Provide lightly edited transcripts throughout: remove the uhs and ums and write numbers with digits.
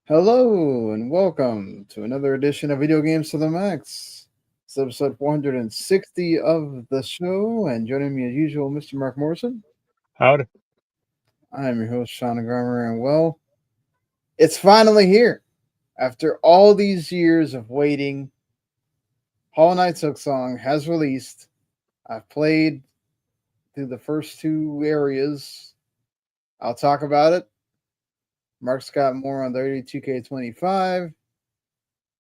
Hello and welcome to another edition of Video Games to the Max. It's episode 460 of the show, and joining me as usual, Mr. Mark Morrison. Howdy. I am your host, Sean Grummer, and well, it's finally here. After all these years of waiting, Knight Silksong has released. I've played through the first two areas. I'll talk about it. Mark's got more on 32K25.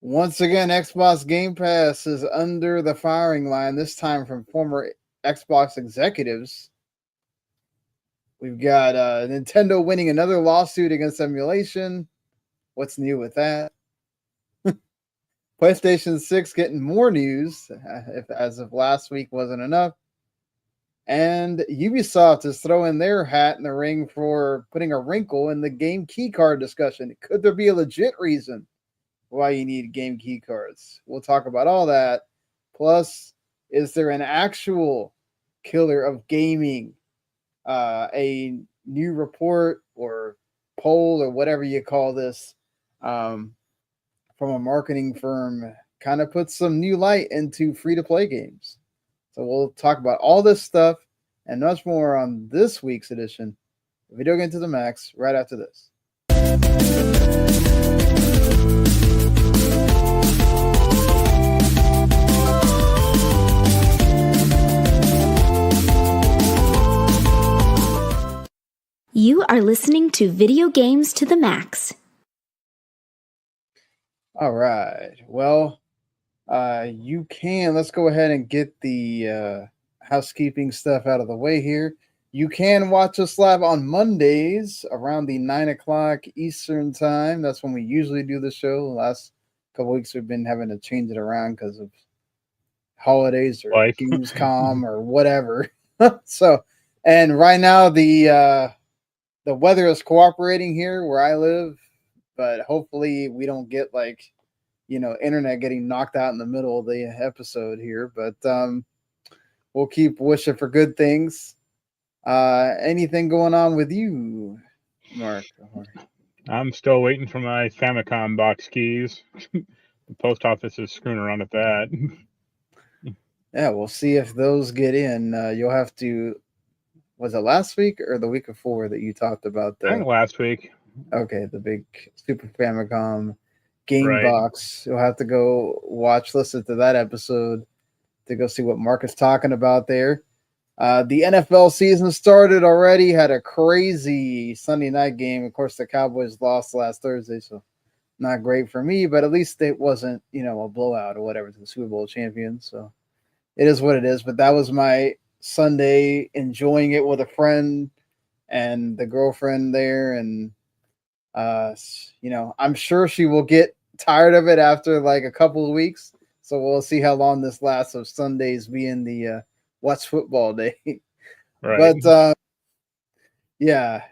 Once again, Xbox Game Pass is under the firing line, this time from former Xbox executives. We've got Nintendo winning another lawsuit against Emulation. What's new with that? PlayStation 6 getting more news, if as of last week wasn't enough. And Ubisoft is throwing their hat in the ring for putting a wrinkle in the Game Keycard discussion. Could there be a legit reason why you need game key cards? We'll talk about all that. Plus, is there an actual killer of gaming? A new report or poll or whatever you call this from a marketing firm kind of puts some new light into free-to-play games. So we'll talk about all this stuff and much more on this week's edition of Video Game to the Max right after this. You are listening to Video Games to the Max. All right. Well, let's go ahead and get the housekeeping stuff out of the way here. You can watch us live on Mondays around the 9 o'clock Eastern time. That's when we usually do the show. The last couple weeks we've been having to change it around because of holidays or Life. Gamescom or whatever. So, and right now the weather is cooperating here where I live, but hopefully we don't get internet getting knocked out in the middle of the episode here. But we'll keep wishing for good things. Anything going on with you, Mark? I'm still waiting for my Famicom box keys. The post office is screwing around with that. Yeah, we'll see if those get in. You'll have to. Was it last week or the week before that you talked about I think last week. the big Super Famicom game Right. box? You'll have to go listen to that episode to go see what Mark is talking about there. The NFL season started already, had a crazy Sunday night game. Of course, the Cowboys lost last Thursday, so not great for me, but at least it wasn't, a blowout or whatever to the Super Bowl champions. So it is what it is. But that was my Sunday, enjoying it with a friend and the girlfriend there. And, I'm sure she will get tired of it after like a couple of weeks. So we'll see how long this lasts of Sundays being the watch football day. Right. But yeah,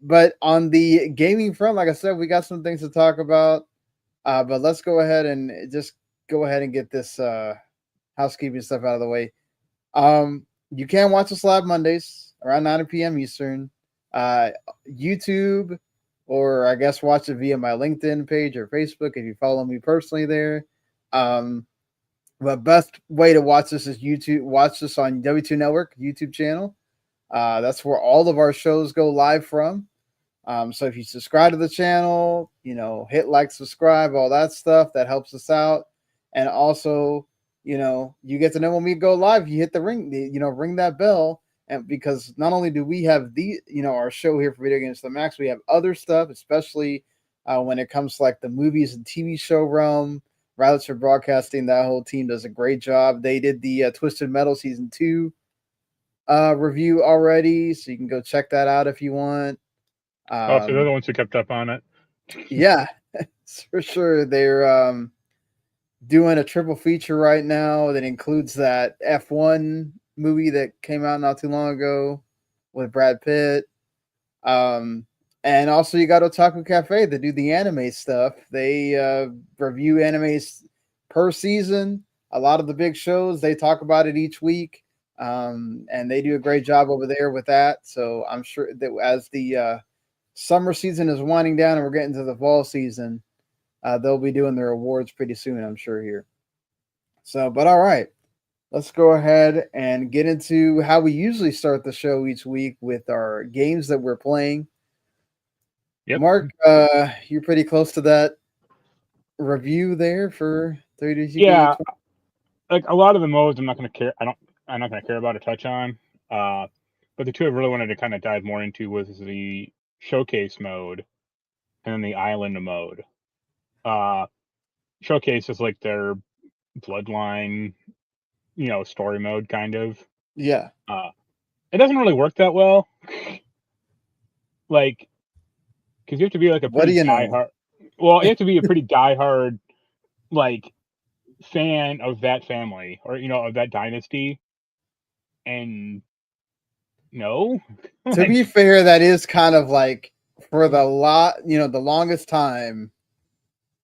but on the gaming front, like I said, we got some things to talk about. But let's go ahead and get this housekeeping stuff out of the way. You can watch us live Mondays around 9 p.m. Eastern. YouTube, or I guess watch it via my LinkedIn page or Facebook if you follow me personally there. The best way to watch this is YouTube. Watch this on W2 Network YouTube channel. That's where all of our shows go live from. So if you subscribe to the channel, hit like, subscribe, all that stuff, that helps us out. And also, you get to know when we go live. You hit the ring, ring that bell. And because not only do we have our show here for Video Games to the Max, we have other stuff, especially when it comes to like the movies and TV show realm. Routes for Broadcasting, that whole team does a great job. They did the Twisted Metal Season 2 review already, so you can go check that out if you want. So they're the ones who kept up on it. Yeah, for sure. They're doing a triple feature right now that includes that F1 movie that came out not too long ago with Brad Pitt. And also you got Otaku Cafe that do the anime stuff. They review animes per season. A lot of the big shows, they talk about it each week. And they do a great job over there with that. So I'm sure that as the summer season is winding down and we're getting to the fall season, they'll be doing their awards pretty soon, I'm sure here. So, but all right, let's go ahead and get into how we usually start the show each week with our games that we're playing. Yep. Mark, you're pretty close to that review there for 30 Yeah, like a lot of the modes, I'm not going to care. I'm not going to care about or touch on. But the two I really wanted to kind of dive more into was the showcase mode and then the island mode. Showcase is like their bloodline, story mode kind of. Yeah. It doesn't really work that well. Like, because you have to be like a What do pretty you know? diehard. Well, you have to be a pretty diehard, like, fan of that family or of that dynasty. And no, To be fair, that is kind of like for the longest time,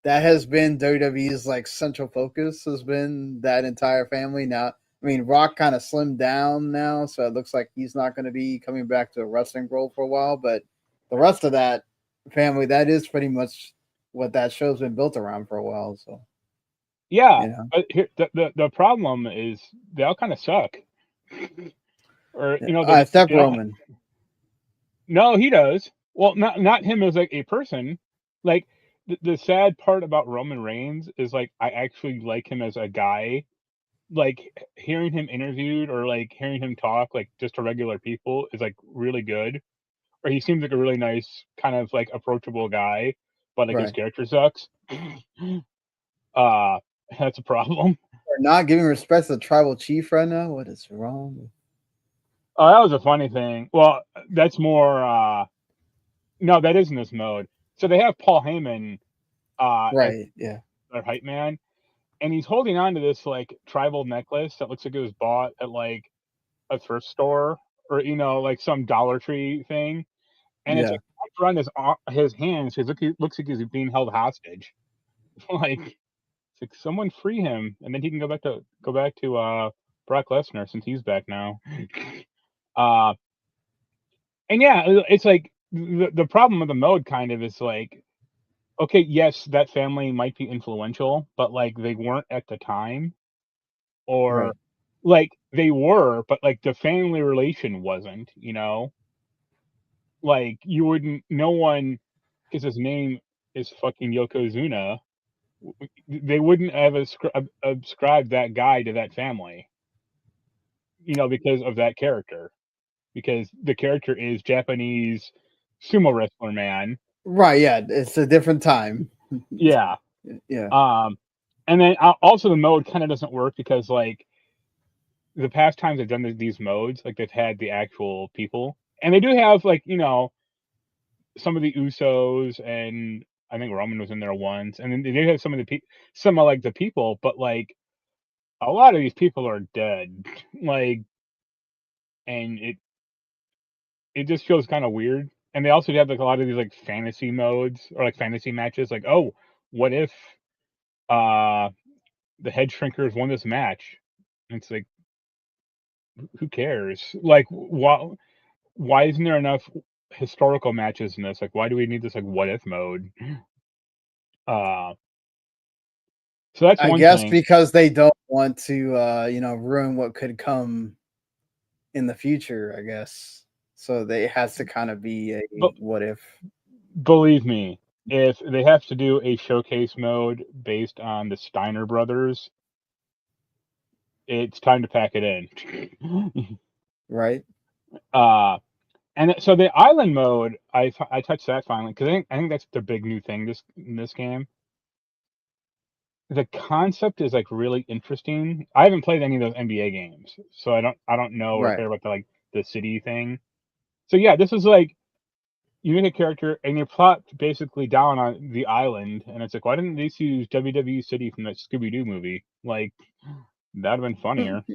that has been WWE's like central focus has been that entire family. Now, I mean, Rock kind of slimmed down now, so it looks like he's not going to be coming back to a wrestling role for a while. But the rest of that family, that is pretty much what that show's been built around for a while. So, yeah, but here, the problem is they all kind of suck. Or except Roman. No, he does. Well, not him as like a person. Like the sad part about Roman Reigns is like I actually like him as a guy. Like hearing him interviewed or like hearing him talk like just to regular people is like really good. Or he seems like a really nice kind of like approachable guy, but like his character sucks. That's a problem. We're not giving respect to the tribal chief right now. What is wrong? Oh, that was a funny thing. Well, that's more no, that is in this mode. So they have Paul Heyman as their hype man, and he's holding on to this like tribal necklace that looks like it was bought at like a thrift store or like some Dollar Tree thing, and it's like around his hands because looks like he's being held hostage. Like it's like someone free him, and then he can go back to Brock Lesnar since he's back now. And yeah, it's like the problem with the mode kind of is like, okay, yes, that family might be influential, but like they weren't at the time, or like they were, but like the family relation wasn't, like you wouldn't, no one, because his name is fucking Yokozuna, they wouldn't have ascribed that guy to that family, because of that character, because the character is Japanese sumo wrestler man. Right, yeah, it's a different time. Yeah. Yeah. And then also the mode kind of doesn't work because like the past times I've done these modes, like they've had the actual people, and they do have like some of the Usos, and I think Roman was in there once, and then they do have some of the people, but like a lot of these people are dead, like, and it just feels kind of weird. And they also have like a lot of these like fantasy modes or like fantasy matches, like, oh, what if the head shrinkers won this match? And it's like, who cares? Like, why isn't there enough historical matches in this? Like, why do we need this like what if mode? So that's one guess thing. because they don't want to ruin what could come in the future, I guess. So it has to kind of be a what if. Believe me, if they have to do a showcase mode based on the Steiner brothers, it's time to pack it in. Right. And so the island mode, I touched that finally because I think that's the big new thing in this game. The concept is like really interesting. I haven't played any of those NBA games, so I don't know or care about the city thing. So yeah, this is like you make a character and you plot basically down on the island, and it's like, why didn't they use WWE City from that Scooby Doo movie? Like that'd have been funnier.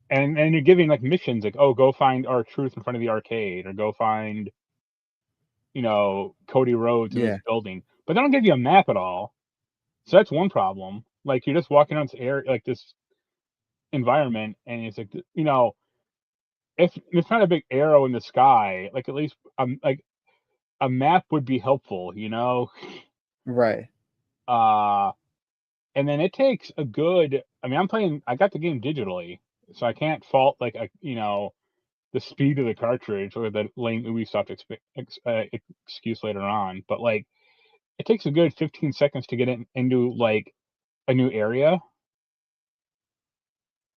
And you're giving like missions like, oh, go find R-Truth in front of the arcade, or go find Cody Rhodes in this building, but they don't give you a map at all. So that's one problem. Like you're just walking around this area, like this environment, and it's like if it's not a big arrow in the sky, like at least like a map would be helpful, you know. Right. And then it takes a good. I mean, I got the game digitally, so I can't fault like the speed of the cartridge or the lame Ubisoft excuse later on. But like, it takes a good 15 seconds to get into like a new area.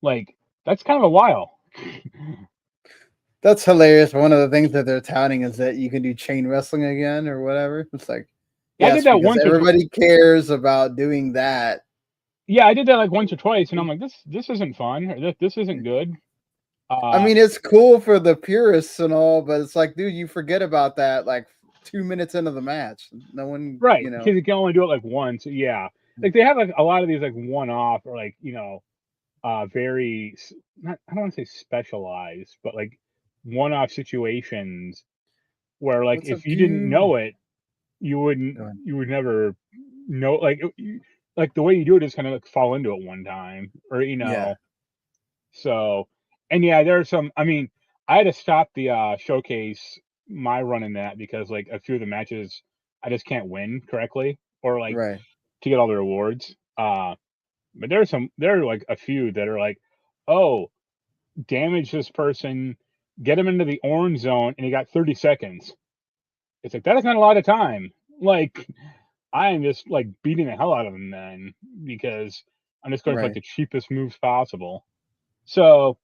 Like that's kind of a while. That's hilarious. One of the things that they're touting is that you can do chain wrestling again or whatever. It's like, I did yes, that because once or everybody cares about doing that. yeah, I did that like once or twice, and I'm like, this isn't fun, or this isn't good. I mean, it's cool for the purists and all, but it's like, dude, you forget about that like 2 minutes into the match. No one, right, because you can only do it like once. Yeah, like they have like a lot of these like one-off or like very not I don't want to say specialized, but like one-off situations where like What's up, if you didn't dude? know it, you wouldn't Go ahead. you would never know like the way you do it is kind of like fall into it one time or Yeah. so and yeah there's some I mean I had to stop the showcase my run in that because like a few of the matches I just can't win correctly or like Right. to get all the rewards but there are like a few that are like oh damage this person get him into the orange zone and he got 30 seconds. It's like that is not a lot of time. Like I am just like beating the hell out of them then because I'm just going for like Right. the cheapest moves possible. So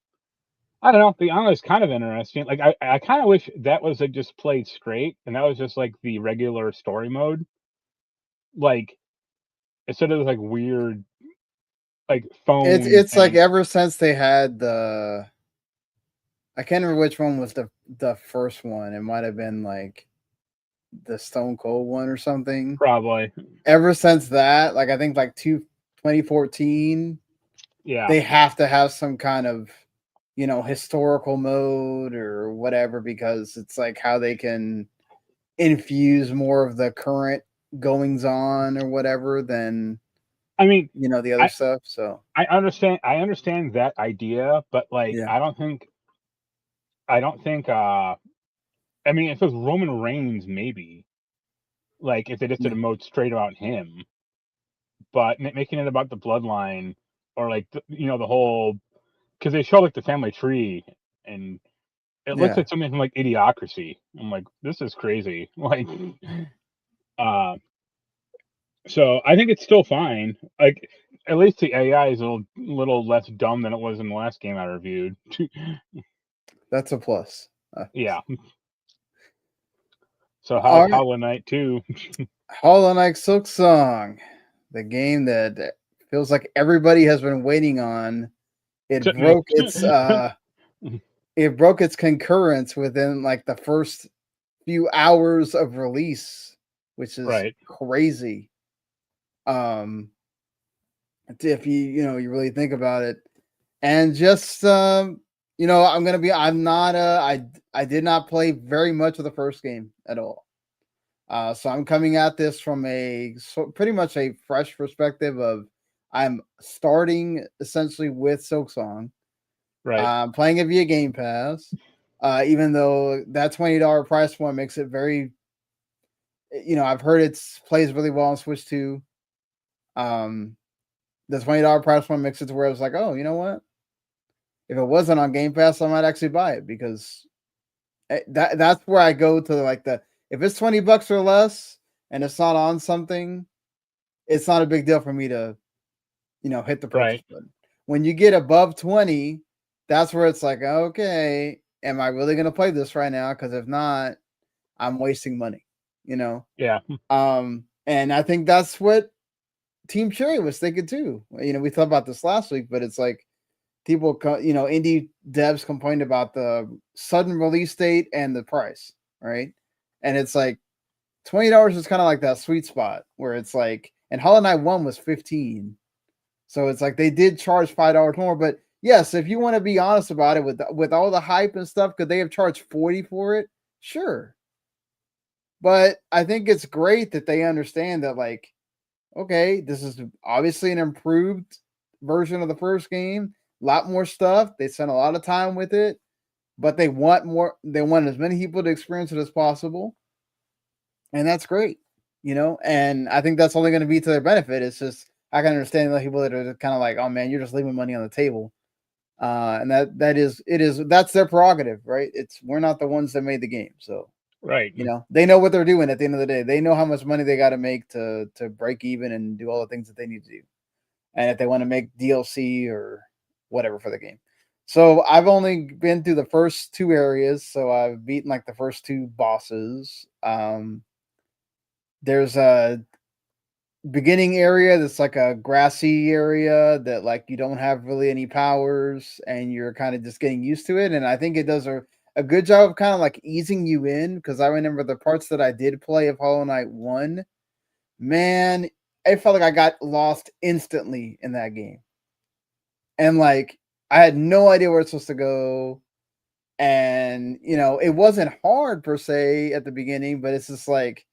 I don't know. The honor is kind of interesting. Like I kind of wish that was like just played straight and that was just like the regular story mode. Like instead of this like weird like phone It's like thing. ever since they had I can't remember which one was the first one. It might have been like the Stone Cold one or something. Probably. Ever since that, like I think like 2014, Yeah. they have to have some kind of historical mode or whatever because it's like how they can infuse more of the current goings on or whatever than I mean, the other I stuff. So I understand that idea, but like yeah, I don't think I mean if it was Roman Reigns maybe like if they just did yeah, a mode straight about him, but making it about the bloodline or like the whole because they show like the family tree and it looks yeah. like something from like Idiocracy. I'm like this is crazy. Like uh so I think it's still fine. Like at least the AI is a little less dumb than it was in the last game I reviewed. That's a plus. Yeah. So how's All right, Hollow Knight 2? Hollow Knight Silksong, the game that feels like everybody has been waiting on. It Except me. broke its concurrence within like the first few hours of release, which is Right. crazy. If you really think about it, and just I'm not I did not play very much of the first game at all. So I'm coming at this from pretty much a fresh perspective of I'm starting essentially with Silksong. Right. Playing it via Game Pass, even though that $20 price point makes it very, I've heard it plays really well on Switch too. The $20 price point makes it to where I was like, oh, you know what? If it wasn't on Game Pass, I might actually buy it because that's where I go to like if it's $20 or less and it's not on something, it's not a big deal for me to hit the purchase Right. button. When you get above 20, that's where it's like, okay, am I really gonna play this right now? Because if not, I'm wasting money, you know. Yeah. And I think that's what Team Cherry was thinking too. We thought about this last week, but it's like people, indie devs complained about the sudden release date and the price, right? And it's like $20 is kind of like that sweet spot where it's like, and Hollow Knight 1 was 15. So it's like they did charge $5 more, but yes, if you want to be honest about it with all the hype and stuff, could they have charged 40 for it? Sure. But I think it's great that they understand that, like, okay, this is obviously an improved version of the first game, a lot more stuff. They spent a lot of time with it. but they want more. They want as many people to experience it as possible, and that's great, And I think that's only going to be to their benefit. It's just I can understand the people that are kind of like, oh man, you're just leaving money on the table, and that's their prerogative, right? We're not the ones that made the game, so right. They know what they're doing at the end of the day. They know how much money they got to make to break even and do all the things that they need to do, and if they want to make DLC or whatever for the game. So I've only been through the first 2 areas, so I've beaten like the first 2 bosses. There's a beginning area that's like a grassy area that like you don't have really any powers and you're kind of just getting used to it. And I think it does a good job of kind of like easing you in, because I remember the parts that I did play of Hollow Knight 1, man, I felt like I got lost instantly in that game. And like I had no idea where it's supposed to go. And it wasn't hard per se at the beginning, but it's just like,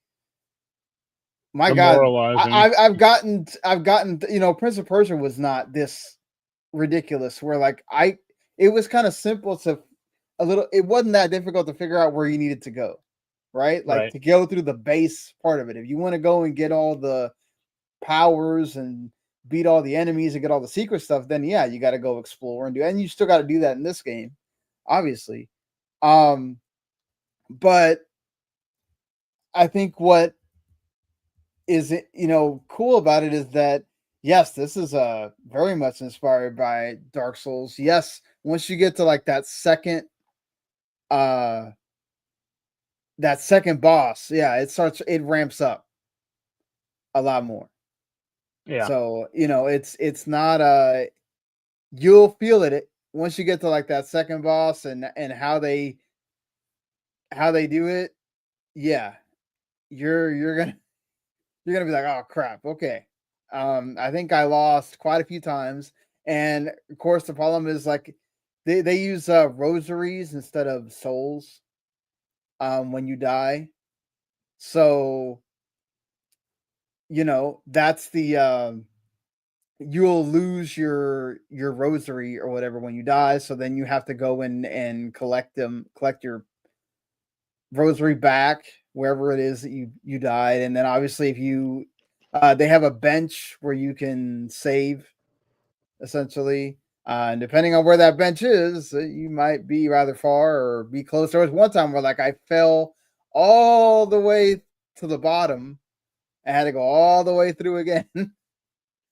my God, I've gotten, Prince of Persia was not this ridiculous. Where like it was kind of simple to it wasn't that difficult to figure out where you needed to go, right? Like to go through the base part of it. If you want to go and get all the powers and beat all the enemies and get all the secret stuff, then yeah, you got to go explore and do, and you still got to do that in this game, obviously. But I think what is cool about it is that yes, this is very much inspired by Dark Souls. Yes, once you get to like that second boss, yeah, it ramps up a lot more. Yeah. So it's not you'll feel it once you get to like that second boss and how they do it. Yeah, you're gonna be like, oh crap, okay. I think I lost quite a few times, and of course the problem is like they use rosaries instead of souls when you die. So that's the you'll lose your rosary or whatever when you die, so then you have to go in and collect your rosary back wherever it is that you died. And then obviously if you they have a bench where you can save, essentially, and depending on where that bench is, you might be rather far or be close. There was one time where like I fell all the way to the bottom. I had to go all the way through again.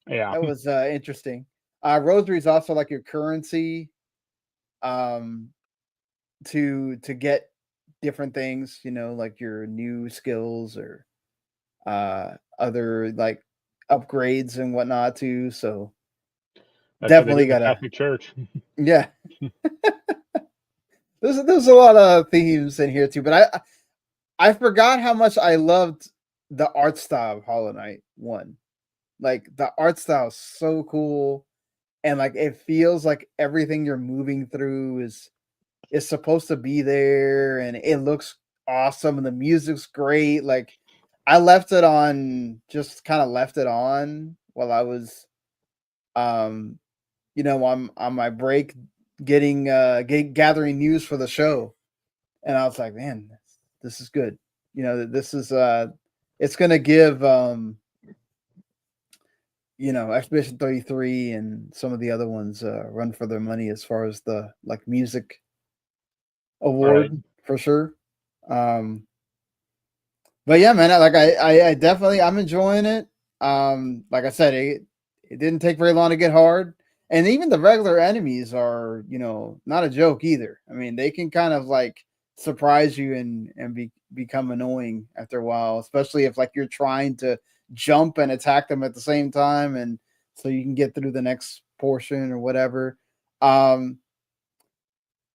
Yeah, that was interesting. Rosary is also like your currency to get different things, like your new skills or other like upgrades and whatnot too. So that's definitely got Catholic Church. Yeah. There's a lot of themes in here too, but I forgot how much I loved the art style of Hollow Knight 1. Like the art style is so cool, and like it feels like everything you're moving through is supposed to be there, and it looks awesome, and the music's great. Like I left it on while I was on my break gathering news for the show, and I was like, man, this is good. This is it's gonna give Expedition 33 and some of the other ones run for their money as far as the like music award, for sure. But yeah, man, I definitely, I'm enjoying it. Like I said, it didn't take very long to get hard, and even the regular enemies are not a joke either. I mean, they can kind of like surprise you and become annoying after a while, especially if like you're trying to jump and attack them at the same time, and so you can get through the next portion or whatever.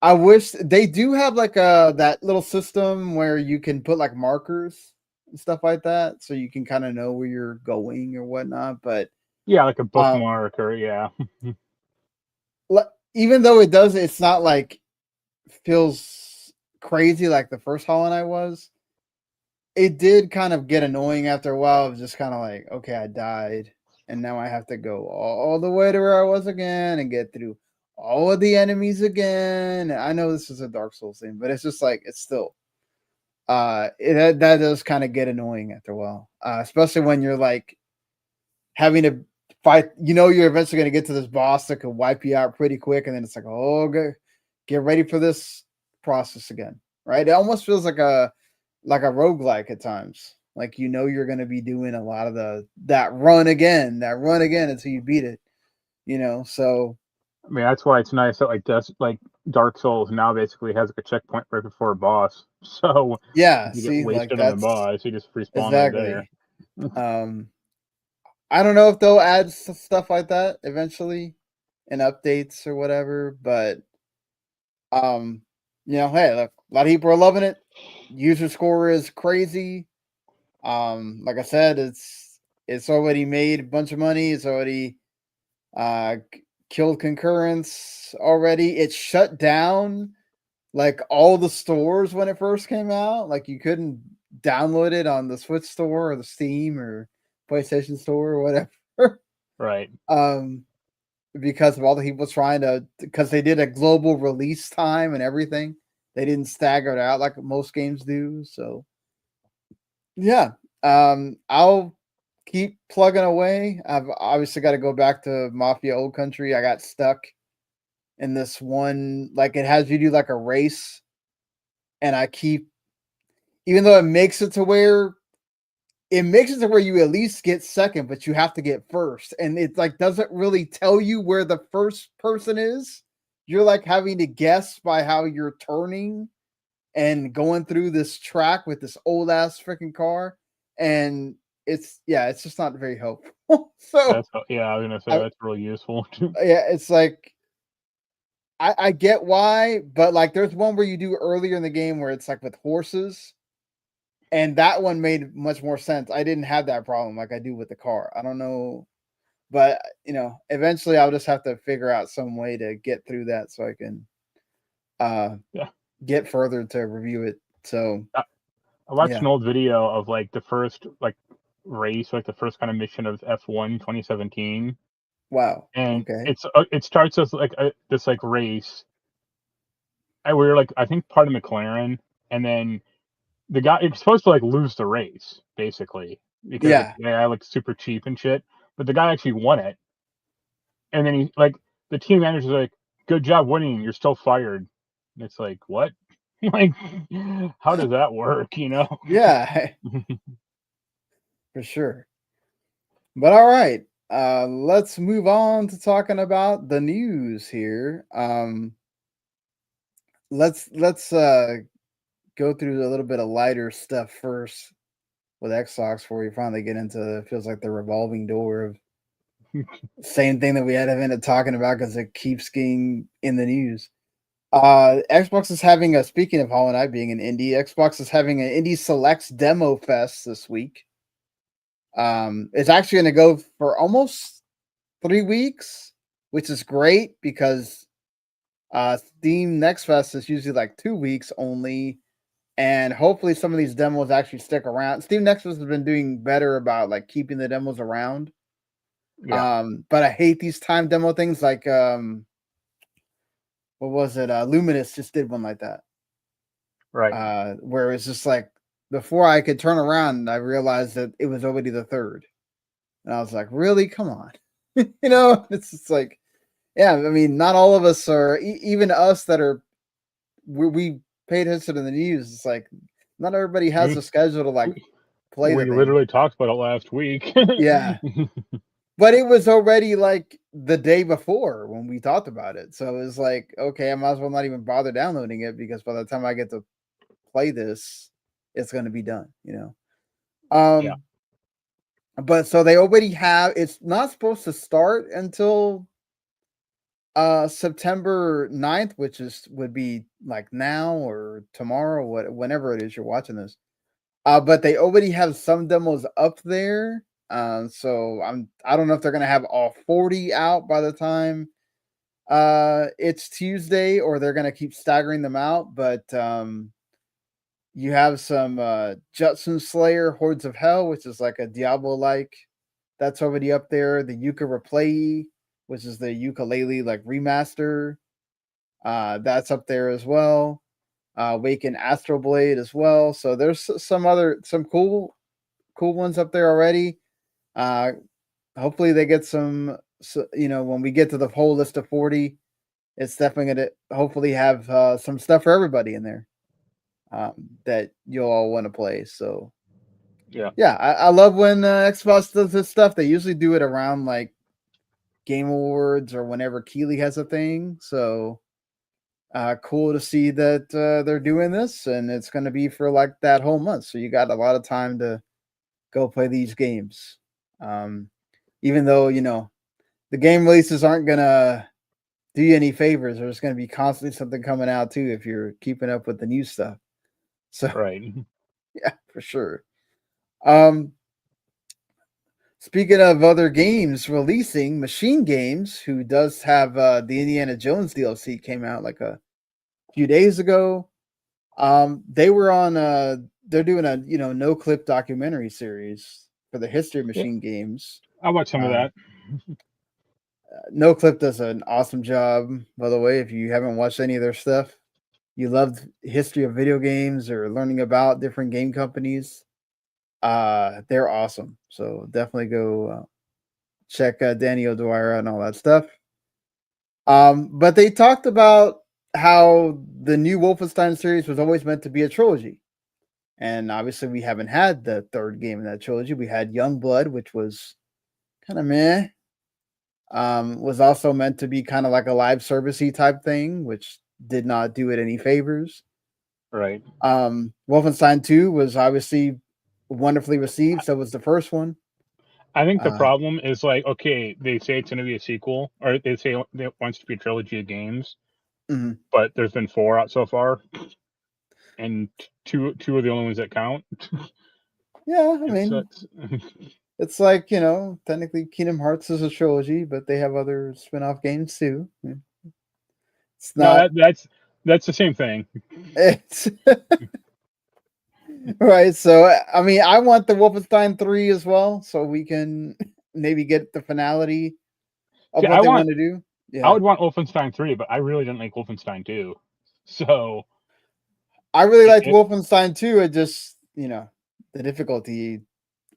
I wish they do have like that little system where you can put like markers and stuff like that, so you can kind of know where you're going or whatnot. But yeah, like a bookmark or even though it does, it's not like feels crazy like the first Hollow Knight was. It did kind of get annoying after a while of just kind of like, okay, I died, and now I have to go all the way to where I was again and get through all of the enemies again. I know this is a Dark Souls thing, but it's just like it's still that does kind of get annoying after a while. Especially when you're like having to fight, you're eventually going to get to this boss that can wipe you out pretty quick, and then it's like, oh, get ready for this process again, right? It almost feels like a roguelike at times. Like you're going to be doing a lot of that run again until you beat it, So I mean, that's why it's nice that like Dark Souls now basically has like a checkpoint right before a boss. So yeah, if you get see, like wasted on the boss, you just respawn right there. exactly. I don't know if they'll add stuff like that eventually in updates or whatever, but hey, look, a lot of people are loving it. User score is crazy. Like I said, it's already made a bunch of money. It's already killed concurrence already. It shut down like all the stores when it first came out. Like you couldn't download it on the Switch store or the Steam or PlayStation store or whatever. Right. Because of all the people trying to, because they did a global release time and everything. They didn't stagger it out like most games do. So yeah, I'll keep plugging away. I've obviously got to go back to Mafia Old Country. I got stuck in this one, like it has you do like a race, and I keep, even though it makes it to where you at least get second, but you have to get first, and it like doesn't really tell you where the first person is. You're like having to guess by how you're turning and going through this track with this old ass freaking car, and it's just not very helpful. So I was gonna say that's really useful. Yeah, it's like I get why, but like there's one where you do earlier in the game where it's like with horses, and that one made much more sense. I didn't have that problem like I do with the car. I don't know, but eventually I'll just have to figure out some way to get through that so I can get further to review it. So I watched an old video of like the first like race, like the first kind of mission of F1 2017. Wow. And Okay. it starts as like this like race. We were like I think part of McLaren, and then the guy it's supposed to like lose the race basically because like, I look super cheap and shit, but the guy actually won it. And then he like the team manager's like, "Good job winning. You're still fired." And it's like, what? Like, how does that work? Yeah, for sure. But all right, let's move on to talking about the news here. Let's go through a little bit of lighter stuff first with Xbox before we finally get into it feels like the revolving door of same thing that we had ended talking about because it keeps getting in the news. Xbox is having a, speaking of Hollow Knight being an indie, Xbox is having an Indie Selects Demo Fest this week. It's actually going to go for almost 3 weeks, which is great because Steam Next Fest is usually like 2 weeks only, and hopefully some of these demos actually stick around. Steam Next Fest has been doing better about like keeping the demos around. Yeah. But I hate these time demo things like what was it? Luminous just did one like that. Right. Where it's just like before I could turn around, I realized that it was already the third. And I was like, really? Come on. It's just like, yeah, I mean, not all of us are, even us that are, we pay attention to the news. It's like, not everybody has a schedule to like play the We thing. literally talked about it last week. Yeah. But it was already like the day before when we talked about it. So it was like, okay, I might as well not even bother downloading it because by the time I get to play this, it's going to be done, Yeah. But so they already have, it's not supposed to start until September 9th, which would be like now or tomorrow, whenever it is you're watching this. But they already have some demos up there. So I don't know if they're gonna have all 40 out by the time it's Tuesday, or they're gonna keep staggering them out. But you have some Judson Slayer, Hordes of Hell, which is like a Diablo like. That's already up there. The Yooka Replay which is the ukulele like remaster. That's up there as well. Waken Astral Blade as well. So there's some cool ones up there already. Hopefully they get some. So, when we get to the whole list of 40, it's definitely going to hopefully have some stuff for everybody in there that you'll all want to play. So yeah, I love when Xbox does this stuff. They usually do it around like Game Awards or whenever Keighley has a thing. So cool to see that they're doing this, and it's going to be for like that whole month. So you got a lot of time to go play these games. Even though the game releases aren't going to do you any favors. There's going to be constantly something coming out too if you're keeping up with the new stuff. So yeah, for sure. Speaking of other games releasing, MachineGames, who does have the Indiana Jones DLC, came out like a few days ago. They were on they're doing a no clip documentary series for the history of MachineGames. I watched some of that. No Clip does an awesome job, by the way. If you haven't watched any of their stuff, you loved history of video games or learning about different game companies, they're awesome. So definitely go check Danny O'Dwyer and all that stuff. But they talked about how the new Wolfenstein series was always meant to be a trilogy. And obviously we haven't had the third game in that trilogy. We had Youngblood, which was kind of meh. Was also meant to be kind of like a live servicey type thing, which did not do it any favors. Right. Wolfenstein 2 was obviously wonderfully received. So was the first one. I think the problem is like, okay, they say it's going to be a sequel, or they say it wants to be a trilogy of games, but there's been 4 out so far, and two are the only ones that count. Yeah, I mean, it's like, technically Kingdom Hearts is a trilogy, but they have other spin-off games too. It's not. No, that's the same thing. It's right. So, I mean, I want the Wolfenstein 3 as well, so we can maybe get the finality of what they want to do. Yeah. I would want Wolfenstein 3, but I really didn't like Wolfenstein 2. So I really liked Wolfenstein 2. It just, the difficulty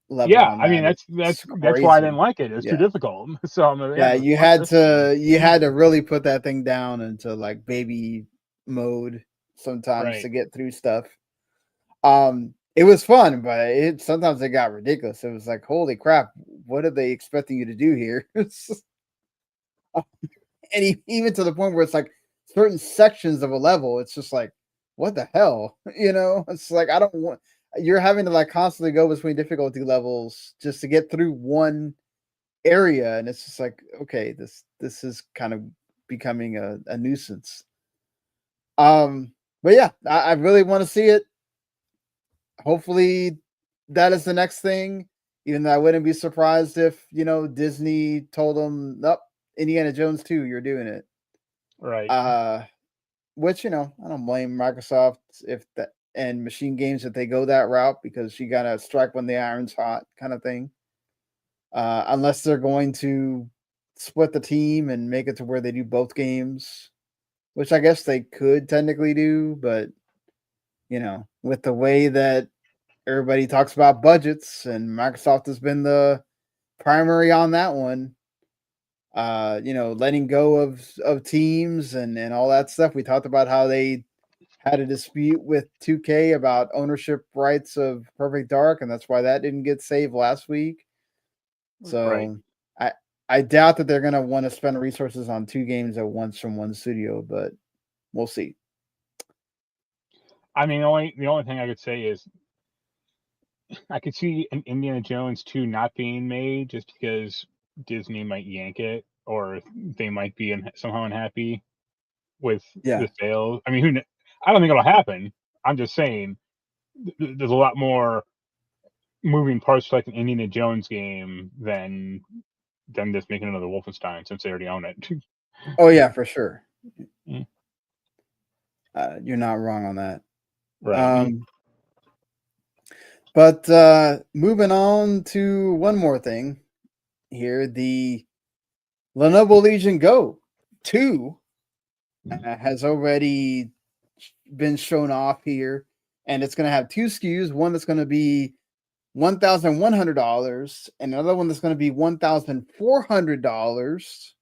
level. Yeah, I mean that's why I didn't like it. It's too difficult. So you had to really put that thing down into like baby mode sometimes to get through stuff. It was fun, but sometimes it got ridiculous. It was like, holy crap, what are they expecting you to do here? And even to the point where it's like certain sections of a level, it's just like, what the hell? It's like, I don't want. You're having to like constantly go between difficulty levels just to get through one area, and it's just like, okay, this is kind of becoming a nuisance. But yeah, I really want to see it. Hopefully that is the next thing, even though I wouldn't be surprised if Disney told them, nope, Indiana Jones 2, you're doing it. Right. Which I don't blame Microsoft if that and MachineGames if they go that route, because you gotta strike when the iron's hot kind of thing. Unless they're going to split the team and make it to where they do both games, which I guess they could technically do, but with the way that everybody talks about budgets and Microsoft has been the primary on that one, letting go of teams and all that stuff. We talked about how they had a dispute with 2K about ownership rights of Perfect Dark, and that's why that didn't get saved last week. So I doubt that they're going to want to spend resources on 2 games at once from one studio, but we'll see. I mean, the only thing I could say is I could see an Indiana Jones 2 not being made just because Disney might yank it, or they might be somehow unhappy with the sales. I mean, I don't think it'll happen. I'm just saying there's a lot more moving parts to like an Indiana Jones game than just making another Wolfenstein, since they already own it. Oh yeah, for sure. You're not wrong on that. Right. But moving on to one more thing here, the Lenovo Legion Go 2 has already been shown off here, and it's going to have two SKUs. One that's going to be $1,100, and another one that's going to be $1,400.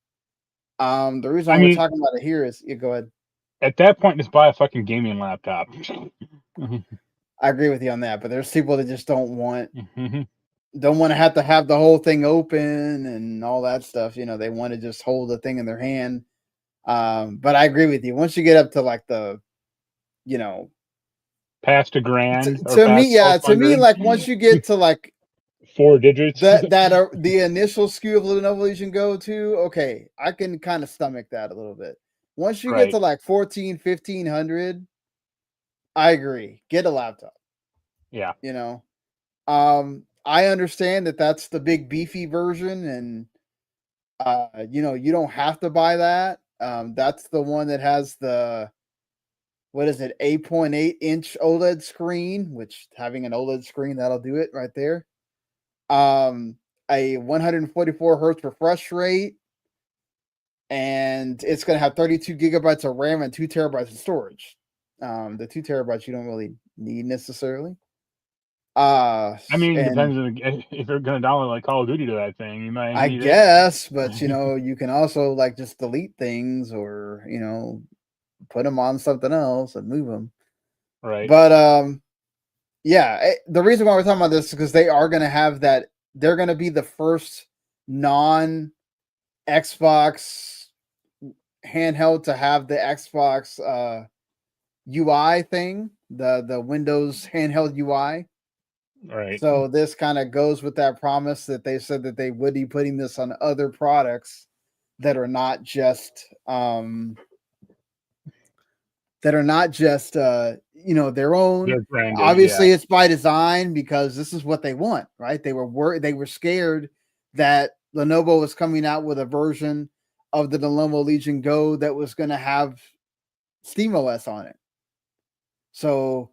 The reason why we're talking about it here is, go ahead. At that point, just buy a fucking gaming laptop. I agree with you on that, but there's people that just don't want to have the whole thing open and all that stuff. You know, they want to just hold the thing in their hand. But I agree with you. Once you get up to like the, you know, past $1,000 to me, like once you get to like 4 digits, that are the initial SKU of Lenovo Legion Go 2, okay, I can kind of stomach that a little bit. Once you get to like 1,500, I agree. Get a laptop. Yeah. You know, I understand that that's the big beefy version, and you know, you don't have to buy that. That's the one that has the, what is it, 8.8-inch OLED screen, which having an OLED screen, that'll do it right there. A 144 hertz refresh rate, and it's going to have 32 gigabytes of RAM and 2 terabytes of storage. The 2 terabytes you don't really need necessarily. I mean, it depends on if you're going to download like Call of Duty to that thing. You might. I guess, but you know, you can also like just delete things, or you know, put them on something else and move them. Right. But yeah, the reason why we're talking about this is because they are going to have that. They're going to be the first non Xbox handheld to have the Xbox UI thing, the Windows handheld UI. Right. So this kind of goes with that promise that they said that they would be putting this on other products that are not just you know, their own. Branded, obviously it's by design, because this is what they want, right? They were scared that Lenovo was coming out with a version of the Lenovo Legion Go that was going to have SteamOS on it. So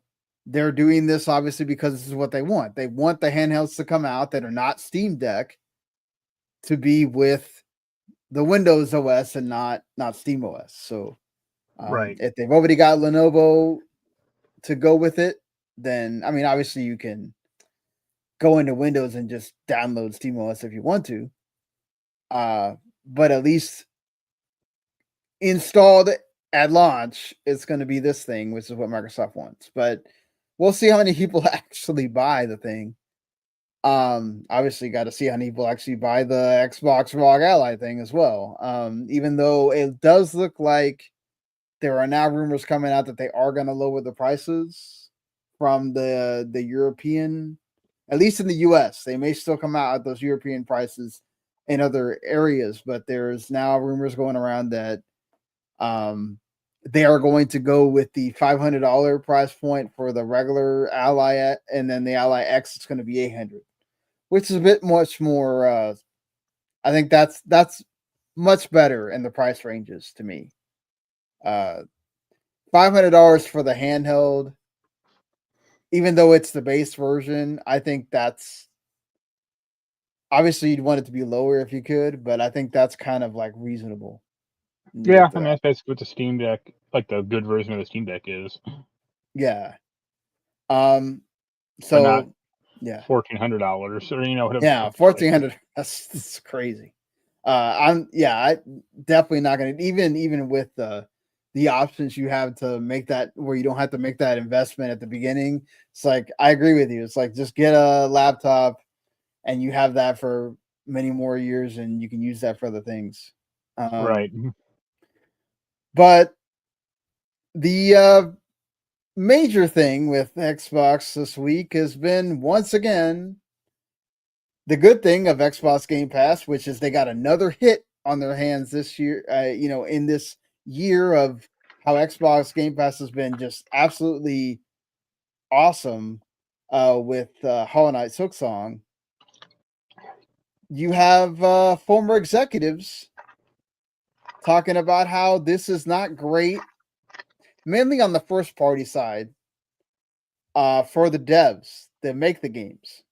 they're doing this obviously because this is what they want. They want the handhelds to come out that are not Steam Deck to be with the Windows OS and not SteamOS. So if they've already got Lenovo to go with it, then I mean, obviously you can go into Windows and just download SteamOS if you want to. But at least installed at launch, it's going to be this thing, which is what Microsoft wants. But we'll see how many people actually buy the thing. Obviously got to see how many people actually buy the Xbox ROG Ally thing as well. Even though it does look like there are now rumors coming out that they are going to lower the prices from the European, at least in the US. They may still come out at those European prices in other areas, but there's now rumors going around that they are going to go with the $500 price point for the regular Ally, and then the Ally X is going to be $800, which is a bit much more. I think that's much better in the price ranges to me. $500 for the handheld, even though it's the base version, I think that's obviously you'd want it to be lower if you could, but I think that's kind of like reasonable. Yeah, I mean that's basically what the Steam Deck, like the good version of the Steam Deck is. Yeah. So yeah, $1,400 or you know whatever. Yeah, 1,400. That's crazy. I definitely not gonna, even with the options you have to make that where you don't have to make that investment at the beginning. It's like I agree with you. It's like just get a laptop and you have that for many more years and you can use that for other things. Right. But the major thing with Xbox this week has been, once again, the good thing of Xbox Game Pass, which is they got another hit on their hands this year, you know, in this year of how Xbox Game Pass has been just absolutely awesome with Hollow Knight Silksong. You have former executives talking about how this is not great, mainly on the first party side, for the devs that make the games.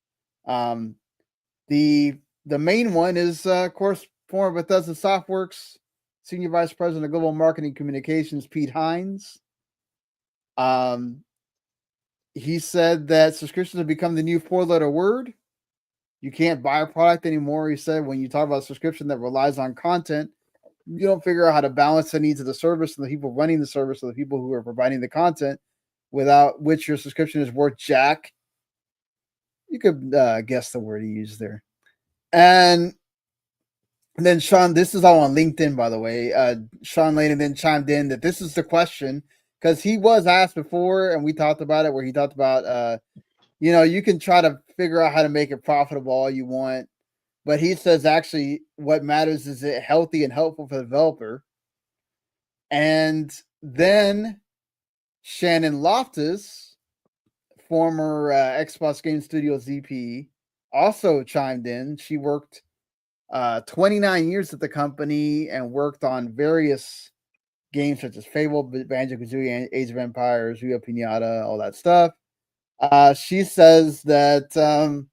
The main one is, of course, former Bethesda Softworks Senior Vice President of Global Marketing Communications, Pete Hines. He said that subscriptions have become the new 4-letter word. You can't buy a product anymore. He said when you talk about a subscription that relies on content, you don't figure out how to balance the needs of the service and the people running the service or the people who are providing the content, without which your subscription is worth jack. You could guess the word he used there. And then Sean, this is all on LinkedIn, by the way. Sean Layden then chimed in that this is the question, because he was asked before, and we talked about it, where he talked about, you can try to figure out how to make it profitable all you want, but he says actually what matters is it healthy and helpful for the developer. And then Shannon Loftus, former Xbox Game Studios VP, also chimed in. She worked 29 years at the company and worked on various games such as Fable, Banjo-Kazooie, Age of Empires, Rio Pinata, all that stuff. She says that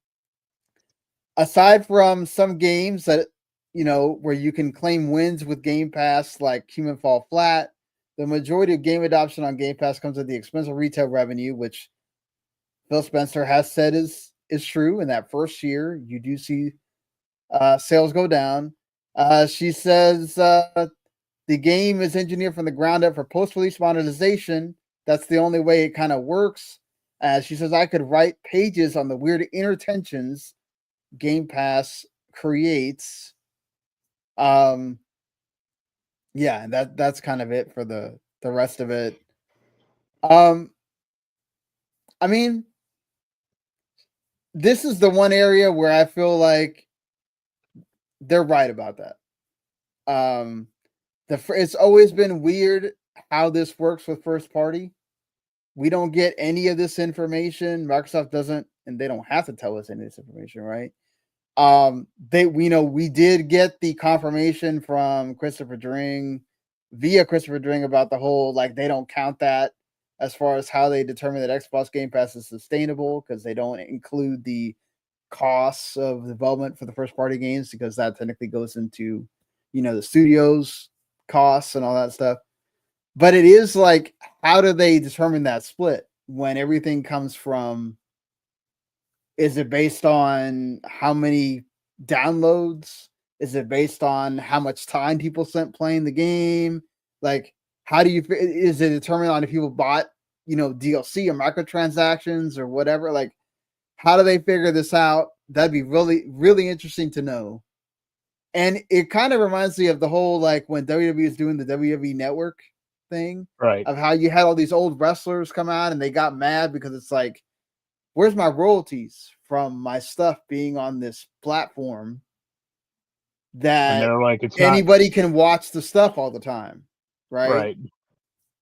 aside from some games that, where you can claim wins with Game Pass, like Human Fall Flat, the majority of game adoption on Game Pass comes at the expense of retail revenue, which Phil Spencer has said is true. In that first year, you do see sales go down. She says the game is engineered from the ground up for post-release monetization. That's the only way it kind of works. She says, I could write pages on the weird inner tensions Game Pass creates. Yeah, and that's kind of it for the rest of it. I mean, this is the one area where I feel like they're right about that. It's always been weird how this works with first party. We don't get any of this information. Microsoft doesn't, and they don't have to tell us any of this information, right? We did get the confirmation from Christopher Dring about the whole, like, they don't count that as far as how they determine that Xbox Game Pass is sustainable, because they don't include the costs of development for the first party games, because that technically goes into, the studio's costs and all that stuff. But it is like, how do they determine that split when everything comes from? Is it based on how many downloads? Is it based on how much time people spent playing the game? Like, how do you? Is it determined on if people bought, DLC or microtransactions or whatever? Like, how do they figure this out? That'd be really, really interesting to know. And it kind of reminds me of the whole, like, when WWE is doing the WWE Network thing, right? Of how you had all these old wrestlers come out and they got mad because it's like, where's my royalties from my stuff being on this platform that and they're like, anybody can watch the stuff all the time, right?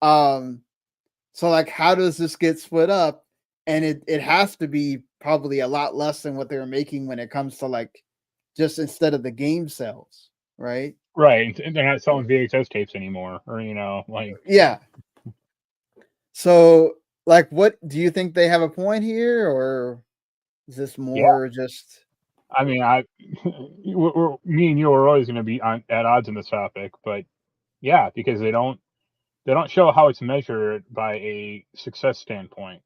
So, like, how does this get split up? And it has to be probably a lot less than what they were making when it comes to, like, just instead of the game sales, right? Right, and they're not selling VHS tapes anymore, or yeah. So, like, what do you think, they have a point here, or is this more just? I mean, me and you are always going to be at odds in this topic, but yeah, because they don't show how it's measured by a success standpoint.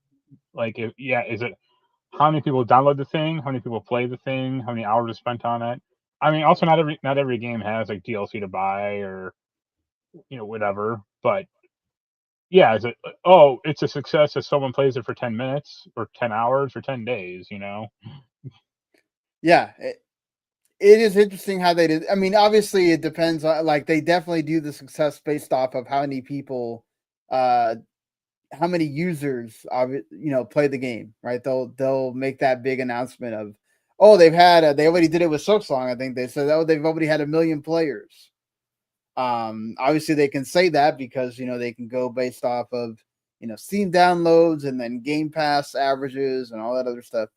Like, is it how many people download the thing, how many people play the thing, how many hours are spent on it? I mean, also not every game has like DLC to buy or whatever, but yeah, is it? Oh, it's a success if someone plays it for 10 minutes or 10 hours or 10 days. Yeah, it is interesting how they did. I mean, obviously, it depends on, like, they definitely do the success based off of how many people, how many users, play the game, right? They'll make that big announcement of, oh, they already did it with Silksong. I think they said, oh, they've already had 1 million players. Obviously, they can say that because they can go based off of Steam downloads and then Game Pass averages and all that other stuff,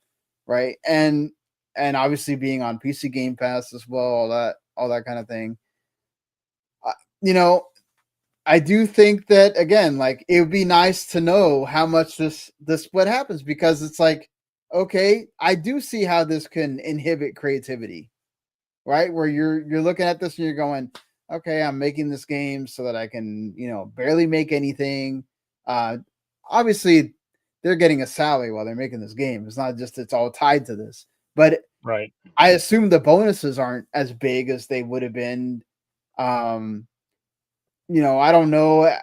right? And obviously being on PC Game Pass as well, all that kind of thing. I do think that, again, like, it would be nice to know how much this split happens, because it's like, okay, I do see how this can inhibit creativity, right? Where you're looking at this and you're going, okay, I'm making this game so that I can, barely make anything. Obviously, they're getting a salary while they're making this game. It's not just it's all tied to this, but right. I assume the bonuses aren't as big as they would have been. I don't know.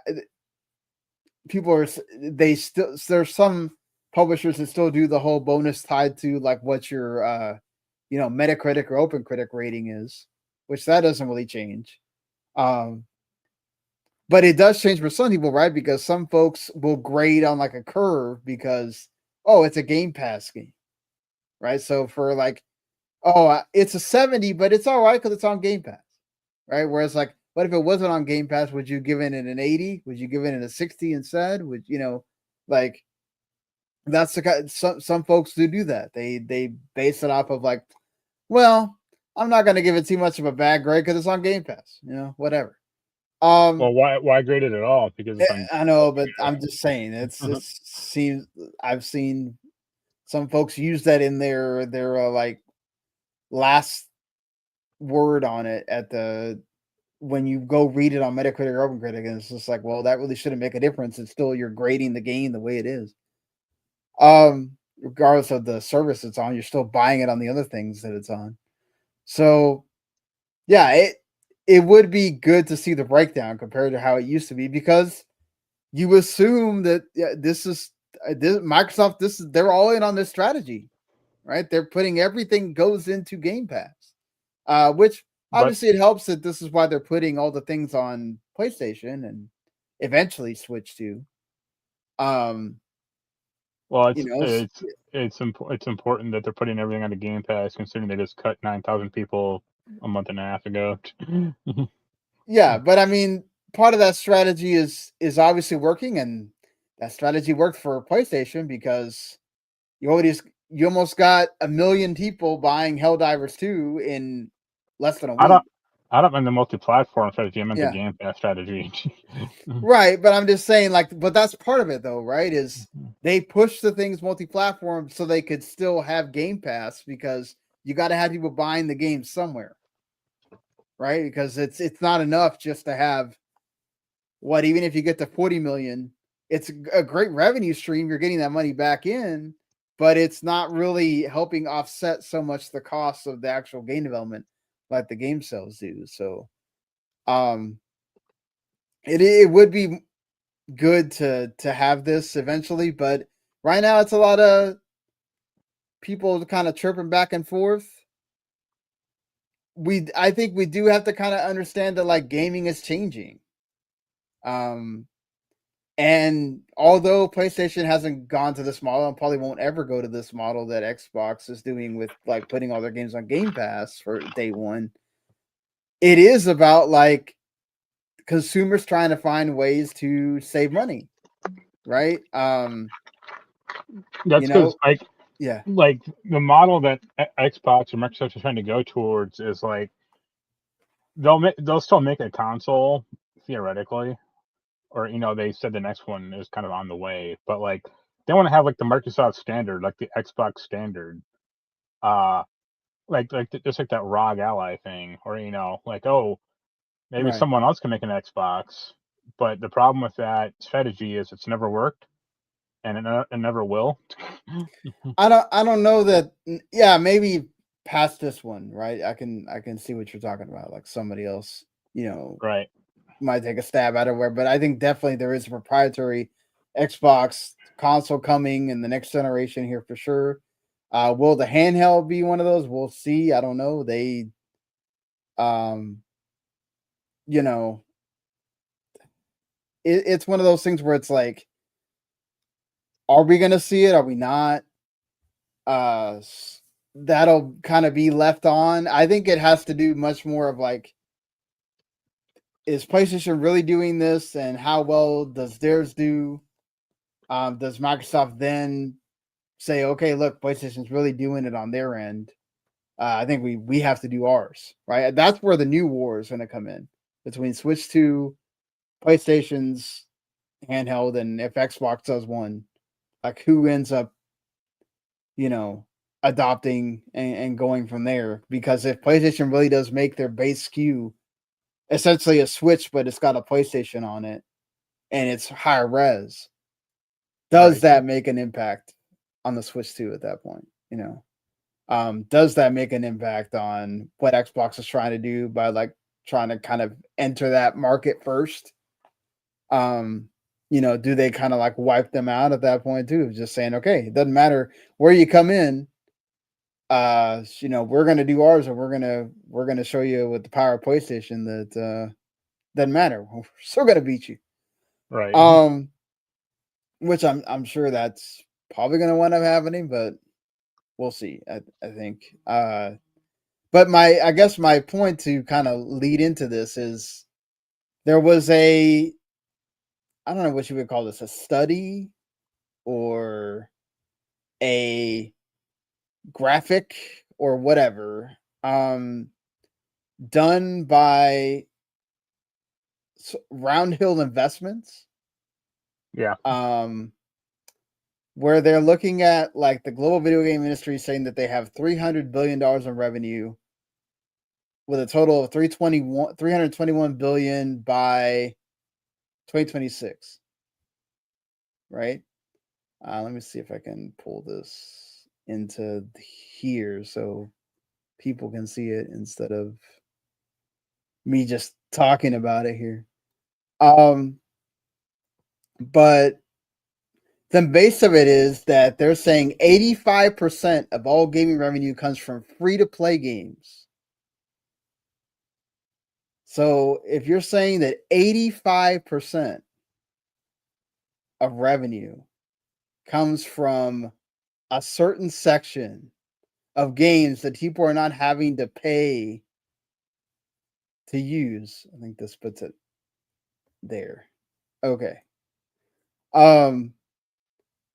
People are there's some publishers that still do the whole bonus tied to like what your Metacritic or OpenCritic rating is, which that doesn't really change. But it does change for some people, right? Because some folks will grade on like a curve because it's a Game Pass game, right? So for like, it's a 70, but it's all right because it's on Game Pass, right? Whereas like, what if it wasn't on Game Pass? Would you give it an 80? Would you give it a 60 instead? Would like that's the kind some folks do that. They base it off of like, well, I'm not gonna give it too much of a bad grade because it's on Game Pass, whatever. Well, why grade it at all? Because it's on. I know, but I'm just saying it seems I've seen some folks use that in their like last word on it at the when you go read it on Metacritic or OpenCritic, and it's just like, well, that really shouldn't make a difference. It's still you're grading the game the way it is. Regardless of the service it's on, you're still buying it on the other things that it's on. So yeah, it would be good to see the breakdown compared to how it used to be, because you assume that this Microsoft, they're all in on this strategy, right? They're putting everything goes into Game Pass, which obviously it helps that this is why they're putting all the things on PlayStation and eventually Switch too. Well, it's important that they're putting everything on the Game Pass, considering they just cut 9,000 people a month and a half ago. Yeah, but I mean, part of that strategy is obviously working, and that strategy worked for PlayStation because you almost got 1 million people buying Helldivers 2 in less than a week. I don't mean the multi-platform strategy. I meant the Game Pass strategy. Right, but I'm just saying, like, but that's part of it, though, right? Is they push the things multi-platform so they could still have Game Pass, because you got to have people buying the game somewhere, right? Because it's not enough just to have even if you get to 40 million, it's a great revenue stream. You're getting that money back in, but it's not really helping offset so much the cost of the actual game development like the game sales do. So, it would be good to have this eventually, but right now it's a lot of people kind of chirping back and forth. I think we do have to kind of understand that like gaming is changing. And although PlayStation hasn't gone to this model and probably won't ever go to this model that Xbox is doing with like putting all their games on Game Pass for day one, it is about like consumers trying to find ways to save money, right? That's because like the model that Xbox or Microsoft is trying to go towards is like they'll still make a console theoretically, or they said the next one is kind of on the way, but like they want to have like the Microsoft standard, like the Xbox standard, like just like that ROG Ally thing, or like, oh, maybe someone else can make an Xbox, but the problem with that strategy is it's never worked, and it never will. I don't know that. Yeah, maybe past this one, right? I can see what you're talking about. Like somebody else, right, might take a stab at it. But I think definitely there is a proprietary Xbox console coming in the next generation here for sure. Will the handheld be one of those? We'll see. I don't know. They, it's one of those things where it's like, are we going to see it? Are we not? That'll kind of be left on. I think it has to do much more of like, is PlayStation really doing this, and how well does theirs do? Does Microsoft then say, okay, look, PlayStation's really doing it on their end. I think we have to do ours, right? That's where the new war is going to come in between Switch 2, PlayStation's handheld, and if Xbox does one, like who ends up, adopting and going from there. Because if PlayStation really does make their base SKU essentially a Switch, but it's got a PlayStation on it and it's higher res, does that make an impact on the Switch 2 at that point? Does that make an impact on what Xbox is trying to do by like trying to kind of enter that market first? Do they kind of like wipe them out at that point too? Just saying, okay, it doesn't matter where you come in. We're gonna do ours, and we're gonna show you with the power of PlayStation that doesn't matter. We're still gonna beat you. Right. Which I'm sure that's probably gonna wind up happening, but we'll see. I think. But I guess my point to kind of lead into this is there was I don't know what you would call this, a study or a graphic or whatever, done by Roundhill Investments. Yeah. Where they're looking at like the global video game industry, saying that they have $300 billion in revenue with a total of 321 billion by 2026. Right? Let me see if I can pull this into here so people can see it instead of me just talking about it here. But the base of it is that they're saying 85% of all gaming revenue comes from free-to-play games. So if you're saying that 85% of revenue comes from a certain section of games that people are not having to pay to use, I think this puts it there. Okay.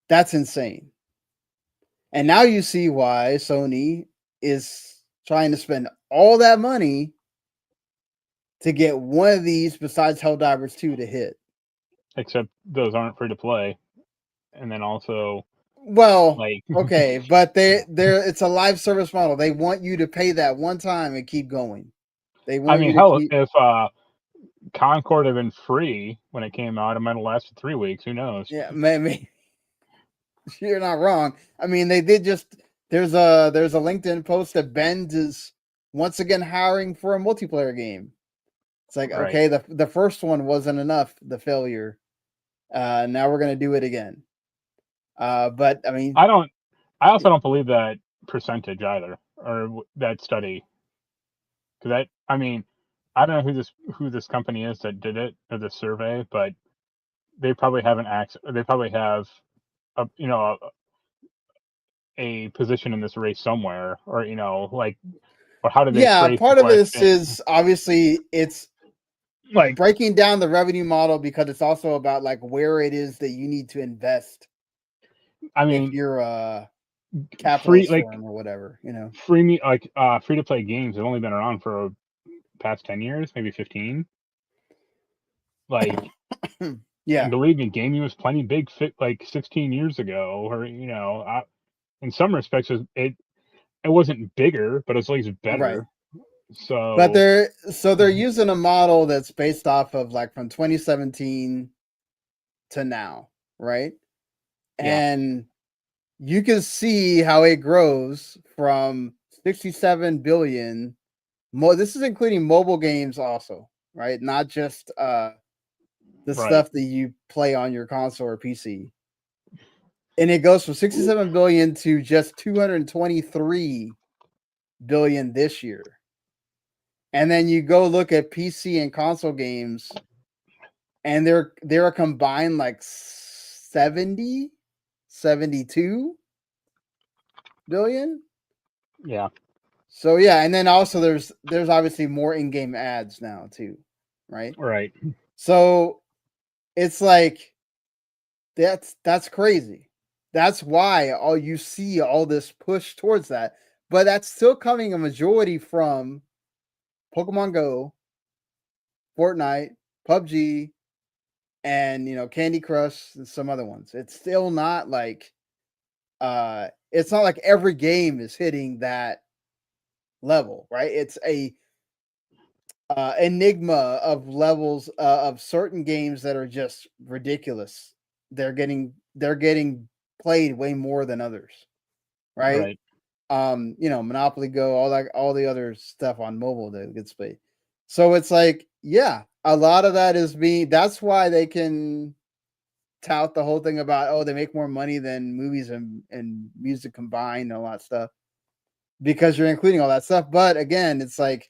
That's insane. And now you see why Sony is trying to spend all that money to get one of these besides Helldivers 2 to hit. Except those aren't free to play. And then also, well, okay, but they're it's a live service model. They want you to pay that one time and keep going. They want if Concord had been free when it came out, it might have lasted 3 weeks. Who knows? Yeah, maybe. You're not wrong. I mean, they did just there's a LinkedIn post that Bend is once again hiring for a multiplayer game. It's like, okay, the first one wasn't enough, the failure. Now we're gonna do it again. But I mean, I also don't believe that percentage either, or that study. Because I don't know who this company is that did it, or the survey, but they probably have they probably have a position in this race somewhere, or or how do they? Yeah, part of this is obviously it's like breaking down the revenue model because it's also about like where it is that you need to invest. I mean, if you're a capitalist firm or whatever, free to play games have only been around for past 10 years, maybe 15. Yeah, and believe me, gaming was plenty big 16 years ago, or in some respects it wasn't bigger, but it's at least better. Right. So but they're using a model that's based off of like from 2017 to now, right? Yeah. And you can see how it grows from 67 billion. This is including mobile games also, right? Not just the stuff that you play on your console or PC. And it goes from 67 billion to just 223 billion this year. And then you go look at PC and console games, and they're a combined like 70, 72 billion. Yeah. So yeah, and then also there's obviously more in-game ads now too, right? Right. So it's like that's crazy. That's why you see all this push towards that, but that's still coming a majority from Pokemon Go, Fortnite, PUBG, and Candy Crush and some other ones. It's still not like it's not like every game is hitting that level, right? It's a enigma of levels of certain games that are just ridiculous. They're getting played way more than others, right? Monopoly Go, all the other stuff on mobile that gets played. So it's like, yeah, a lot of that is that's why they can tout the whole thing about, they make more money than movies and music combined and all that stuff, because you're including all that stuff. But again, it's like,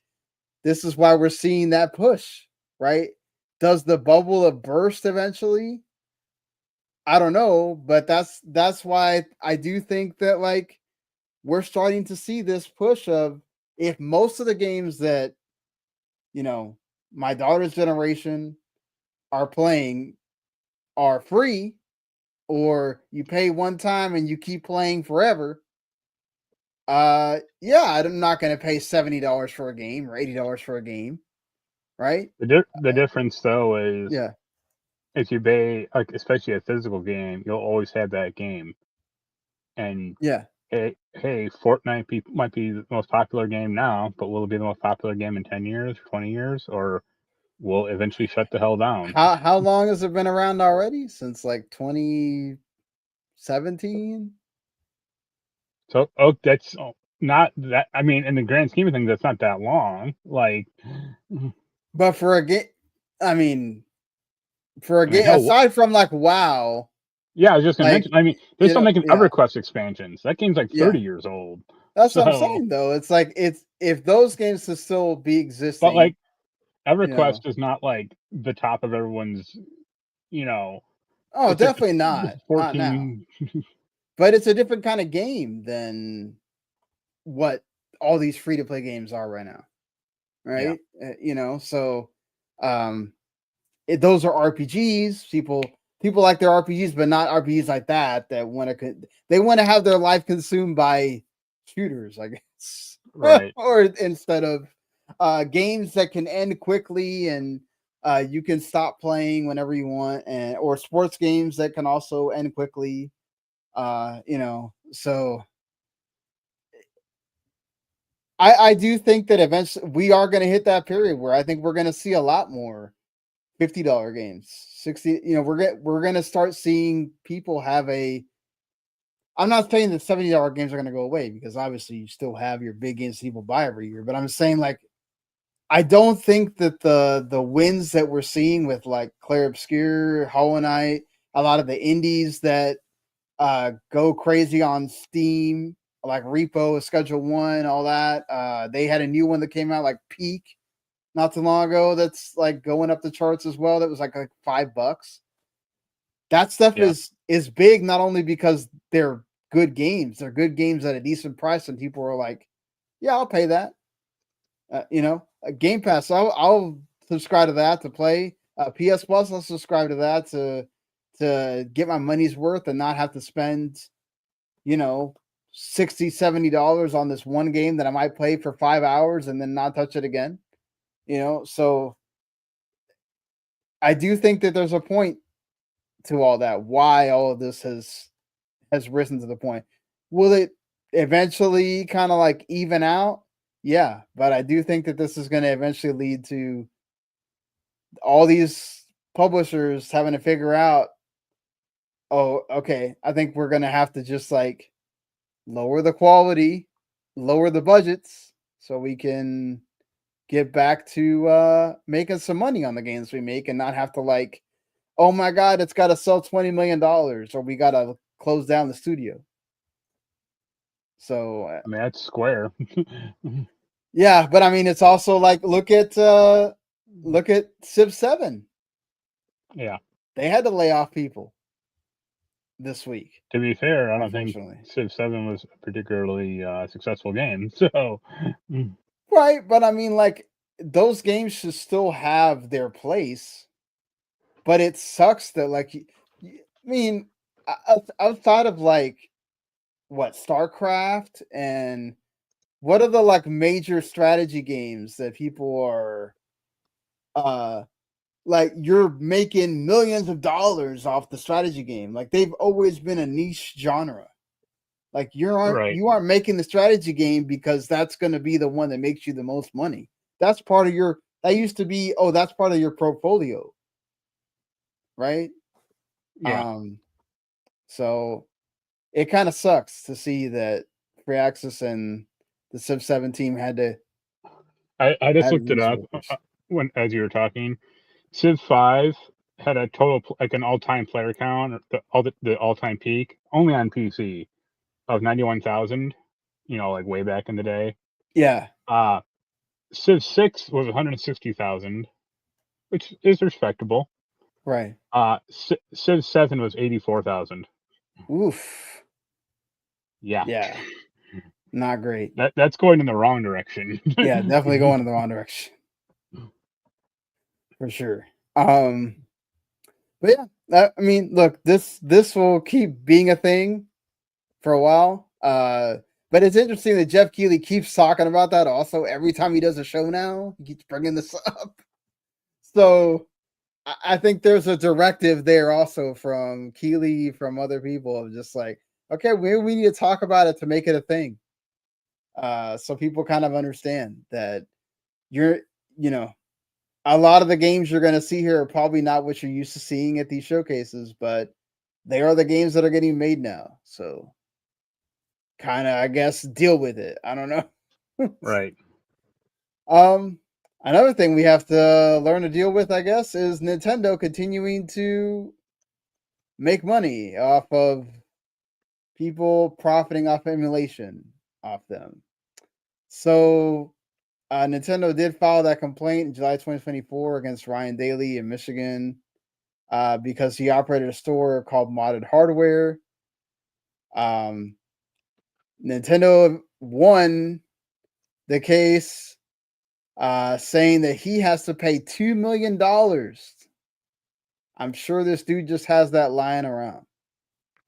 this is why we're seeing that push, right? Does the bubble burst eventually? I don't know, but that's why I do think that, like, we're starting to see this push of, if most of the games that, my daughter's generation are playing are free, or you pay one time and you keep playing forever, yeah, I'm not going to pay $70 for a game or $80 for a game, right? The difference though is, Yeah. if you pay, like, especially a physical game, you'll always have that game. And Yeah. hey, Fortnite might be the most popular game now, but will it be the most popular game in 10 years, 20 years, or will it eventually shut the hell down? How long has it been around already? Since like 2017? So, that's not that. I mean, in the grand scheme of things, that's not that long. Like, But for a game, I mean, hell, aside from like WoW, yeah, I was just gonna like, mention. I mean, they're still making yeah, EverQuest expansions. That game's like 30 years old. that's what I'm So, saying though. It's like, if those games could still be but existing, like, EverQuest is not like the top of everyone's. You know, oh, it's like definitely the not now. 14. But it's a different kind of game than what all these free to play games are right now, Yeah, right? So um those are RPGs. People like their RPGs, but not RPGs like that they want to have their life consumed by shooters, I guess. right. Or instead of games that can end quickly, and you can stop playing whenever you want, or sports games that can also end quickly. So I do think that eventually we are going to hit that period where I think we're going to see a lot more $50 games, 60. We're going to start seeing people have a. I'm not saying that $70 games are going to go away, because obviously you still have your big games people buy every year. But I'm saying, like, I don't think that the wins that we're seeing with like Claire Obscure, Hollow Knight, a lot of the indies that go crazy on Steam, like Repo, Schedule One, all that. They had a new one that came out, like Peak, not too long ago, that's like going up the charts as well. That was like $5. That stuff Yeah, is big, not only because they're good games, they're good games at a decent price, and people are like, yeah, I'll pay that. Game Pass, I'll subscribe to that to play. PS Plus, I'll subscribe to that to get my money's worth and not have to spend, $60-$70 on this one game that I might play for 5 hours and then not touch it again. So I do think that there's a point to all that. Why all of this has risen to the point. Will it eventually kind of like even out? Yeah, but I do think that this is going to eventually lead to all these publishers having to figure out, oh, okay, I think we're going to have to just like lower the quality, lower the budgets, so we can get back to making some money on the games we make, and not have to, like, oh my god, it's got to sell $20 million, or we got to close down the studio. So I mean, that's Square. yeah, but I mean, it's also like, look at Civ 7. Yeah. They had to lay off people this week. To be fair, I don't think Unfortunately. Civ 7 was a particularly successful game. So, Right, but I mean, like, those games should still have their place. But it sucks that, like, I mean, outside of like what, StarCraft, and what are the like major strategy games that people are like, you're making millions of dollars off the strategy game. Like, they've always been a niche genre. Like you aren't making the strategy game because that's going to be the one that makes you the most money. That's part of your. That used to be. Oh, that's part of your portfolio, right? Yeah. So it kind of sucks to see that Free Access and the Civ 7 team had to. I just looked it up as you were talking. Civ 5 had a total like an all-time player count, the all-time peak only on PC of 91,000. Like way back in the day. Yeah. Civ 6 was 160,000, which is respectable. Right. Civ 7 was 84,000. Oof. Yeah. Yeah. Not great. That's going in the wrong direction. Yeah, definitely going in the wrong direction. For sure. But yeah, I mean, look, this will keep being a thing for a while. But it's interesting that Jeff Keighley keeps talking about that also every time he does a show now. He keeps bringing this up. So I think there's a directive there also from Keighley, from other people of just like, okay, we need to talk about it to make it a thing. So people kind of understand that a lot of the games you're going to see here are probably not what you're used to seeing at these showcases, but they are the games that are getting made now. So kind of, I guess, deal with it. I don't know. Right. Another thing we have to learn to deal with, I guess, is Nintendo continuing to make money off of people profiting off emulation off them. So Nintendo did file that complaint in July 2024 against Ryan Daly in Michigan because he operated a store called Modded Hardware. Nintendo won the case, saying that he has to pay $2 million. I'm sure this dude just has that lying around.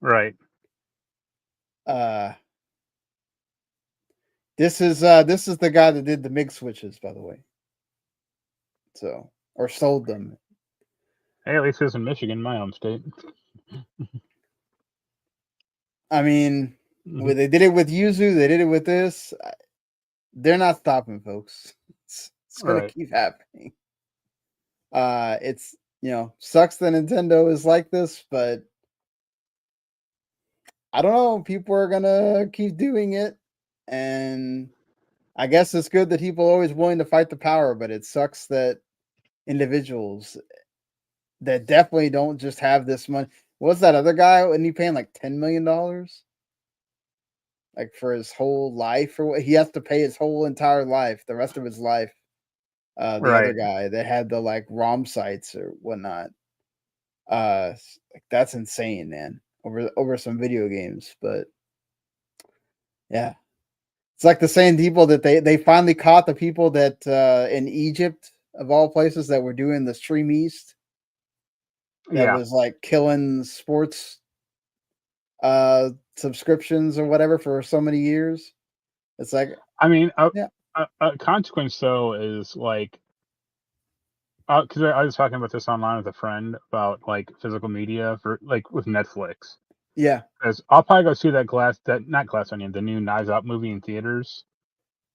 Right. This is the guy that did the MIG switches, by the way. So, or sold them. Hey, at least it's in Michigan, my home state. I mean, they did it with Yuzu. They did it with this. They're not stopping, folks. It's going to keep happening. It's, sucks that Nintendo is like this, but I don't know. People are going to keep doing it. And I guess it's good that people are always willing to fight the power, but it sucks that individuals that definitely don't just have this money. What's that other guy? And he paying like $10 million? Like for his whole life, or what? He has to pay his whole entire life, the rest of his life. The other guy that had the like ROM sites or whatnot. That's insane, man. Over some video games, but yeah, it's like the same people that they finally caught the people that in Egypt of all places that were doing the Stream East. That was like killing sports subscriptions or whatever for so many years. It's like, I mean, a consequence though is like, because I was talking about this online with a friend about like physical media for like with Netflix. Yeah, because I'll probably go see the new Knives Out movie in theaters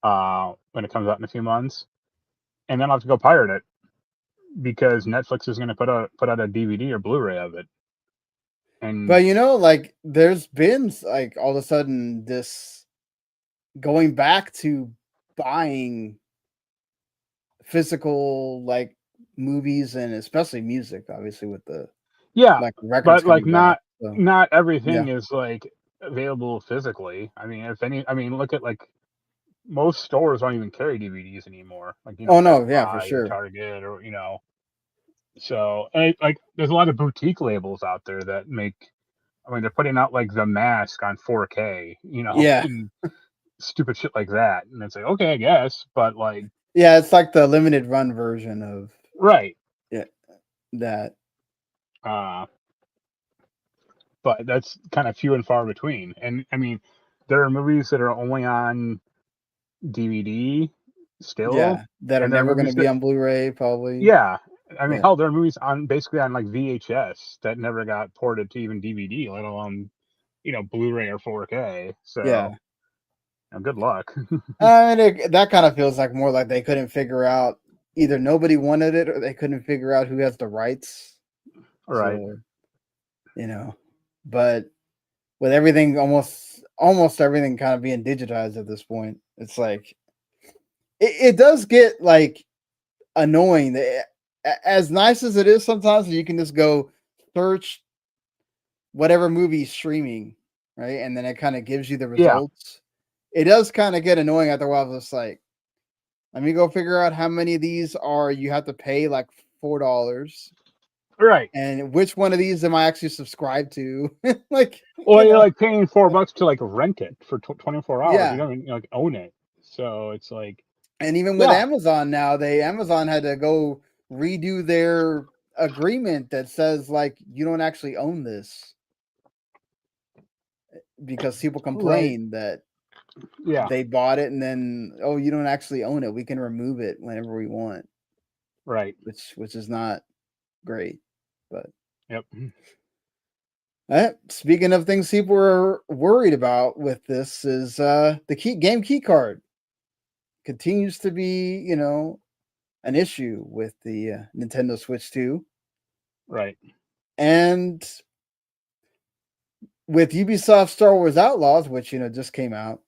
when it comes out in a few months, and then I'll have to go pirate it because Netflix is going to put out a DVD or Blu-ray of it. But like there's been like all of a sudden this going back to buying physical like movies and especially music, obviously with the like records, but like back, not everything is like available physically. I mean, look at like most stores don't even carry DVDs anymore. Like for sure, Target or So like there's a lot of boutique labels out there that make. I mean, they're putting out like The Mask on 4K, and stupid shit like that, and it's like, okay, I guess, but like, it's like the limited run version of that. But that's kind of few and far between, and I mean, there are movies that are only on DVD still, that are never going to be on Blu-ray, probably. Yeah, I mean, hell, there are movies basically on like VHS that never got ported to even DVD, let alone Blu-ray or 4K. So Yeah. good luck. That kind of feels like more like they couldn't figure out, either nobody wanted it or they couldn't figure out who has the rights. Right. So, but with everything, almost everything kind of being digitized at this point, it's like it does get like annoying. As nice as it is sometimes, you can just go search whatever movie streaming, right? And then it kind of gives you the results. It does kind of get annoying after a while. It's like, let me go figure out how many of these are you have to pay like $4. Right. And which one of these am I actually subscribed to? Like, well, you're like paying $4 to like rent it for 24 hours. Yeah. You don't even own it. So it's like, and even with Amazon now, Amazon had to go redo their agreement that says like you don't actually own this, because people complain that they bought it and then, oh, you don't actually own it. We can remove it whenever we want. Right. Which is not great. But yep. Speaking of things people were worried about with this, is the Game Keycard continues to be, an issue with the Nintendo Switch 2. Right. And with Ubisoft Star Wars Outlaws, which just came out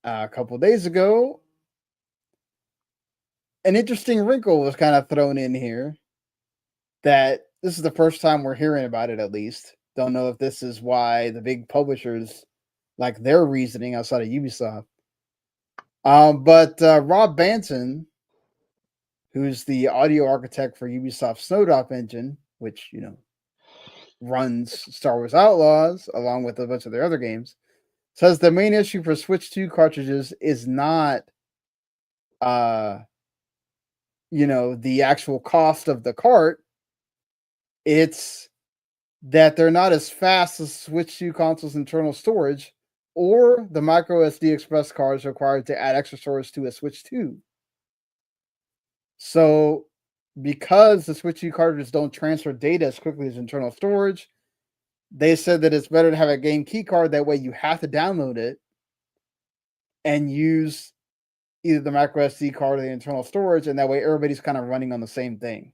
a couple days ago, an interesting wrinkle was kind of thrown in here, that this is the first time we're hearing about it, at least. Don't know if this is why the big publishers like their reasoning outside of Ubisoft. But Rob Banton, who's the audio architect for Ubisoft's Snowdrop engine, which, runs Star Wars Outlaws along with a bunch of their other games, says the main issue for Switch 2 cartridges is not the actual cost of the cart. It's that they're not as fast as Switch 2 consoles' internal storage, or the micro SD express cards required to add extra storage to a Switch 2. So, because the Switch 2 cartridges don't transfer data as quickly as internal storage, they said that it's better to have a Game Keycard. That way you have to download it and use either the micro SD card or the internal storage, and that way everybody's kind of running on the same thing.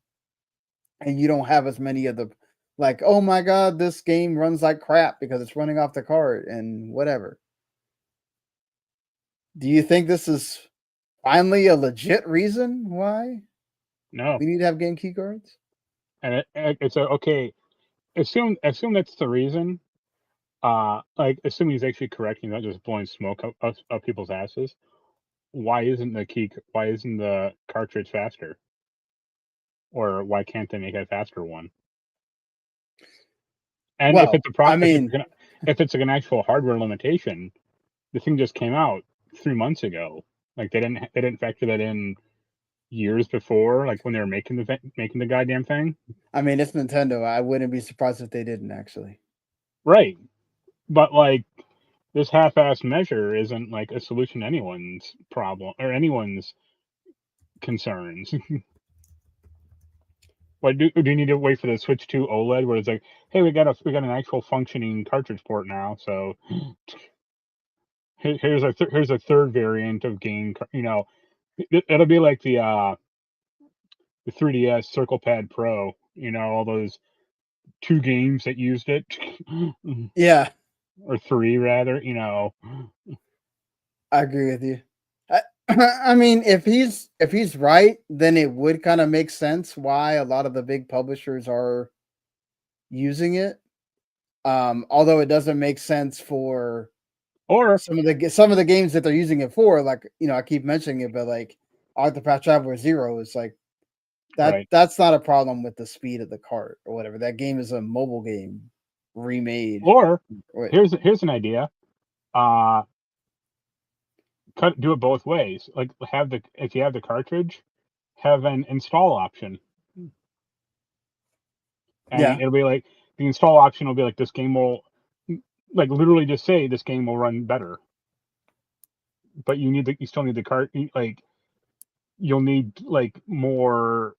And you don't have as many of the, like, oh my God, this game runs like crap because it's running off the card and whatever. Do you think this is finally a legit reason why No. we need to have Game Keycards? And it's okay. Assume that's the reason. Like, assume he's actually correct. He's not just blowing smoke up people's asses. Why isn't the cartridge faster? Or why can't they make a faster one? And if it's a problem, if it's like an actual hardware limitation, the thing just came out 3 months ago. Like they didn't factor that in years before, like when they were making the goddamn thing. I mean, it's Nintendo. I wouldn't be surprised if they didn't, actually. Right. But like, this half-assed measure isn't like a solution to anyone's problem or anyone's concerns. What do you need to wait for the Switch 2 OLED, where it's like, hey, we got an actual functioning cartridge port now, so here's a third variant of game. It'll be like the 3DS Circle Pad Pro. All those 2 games that used it. Yeah. Or 3 rather. I agree with you. I mean, if he's right, then it would kind of make sense why a lot of the big publishers are using it. Although it doesn't make sense for some of the games that they're using it for. Like, I keep mentioning it, but like Octopath Traveler 0 is like that. Right. That's not a problem with the speed of the cart or whatever. That game is a mobile game remade. Or here's an idea. Do it both ways. Like, if you have the cartridge, have an install option. And it'll be like, the install option will be like, this game will, like, literally just say this game will run better. But you still need the cart. Like, you'll need like more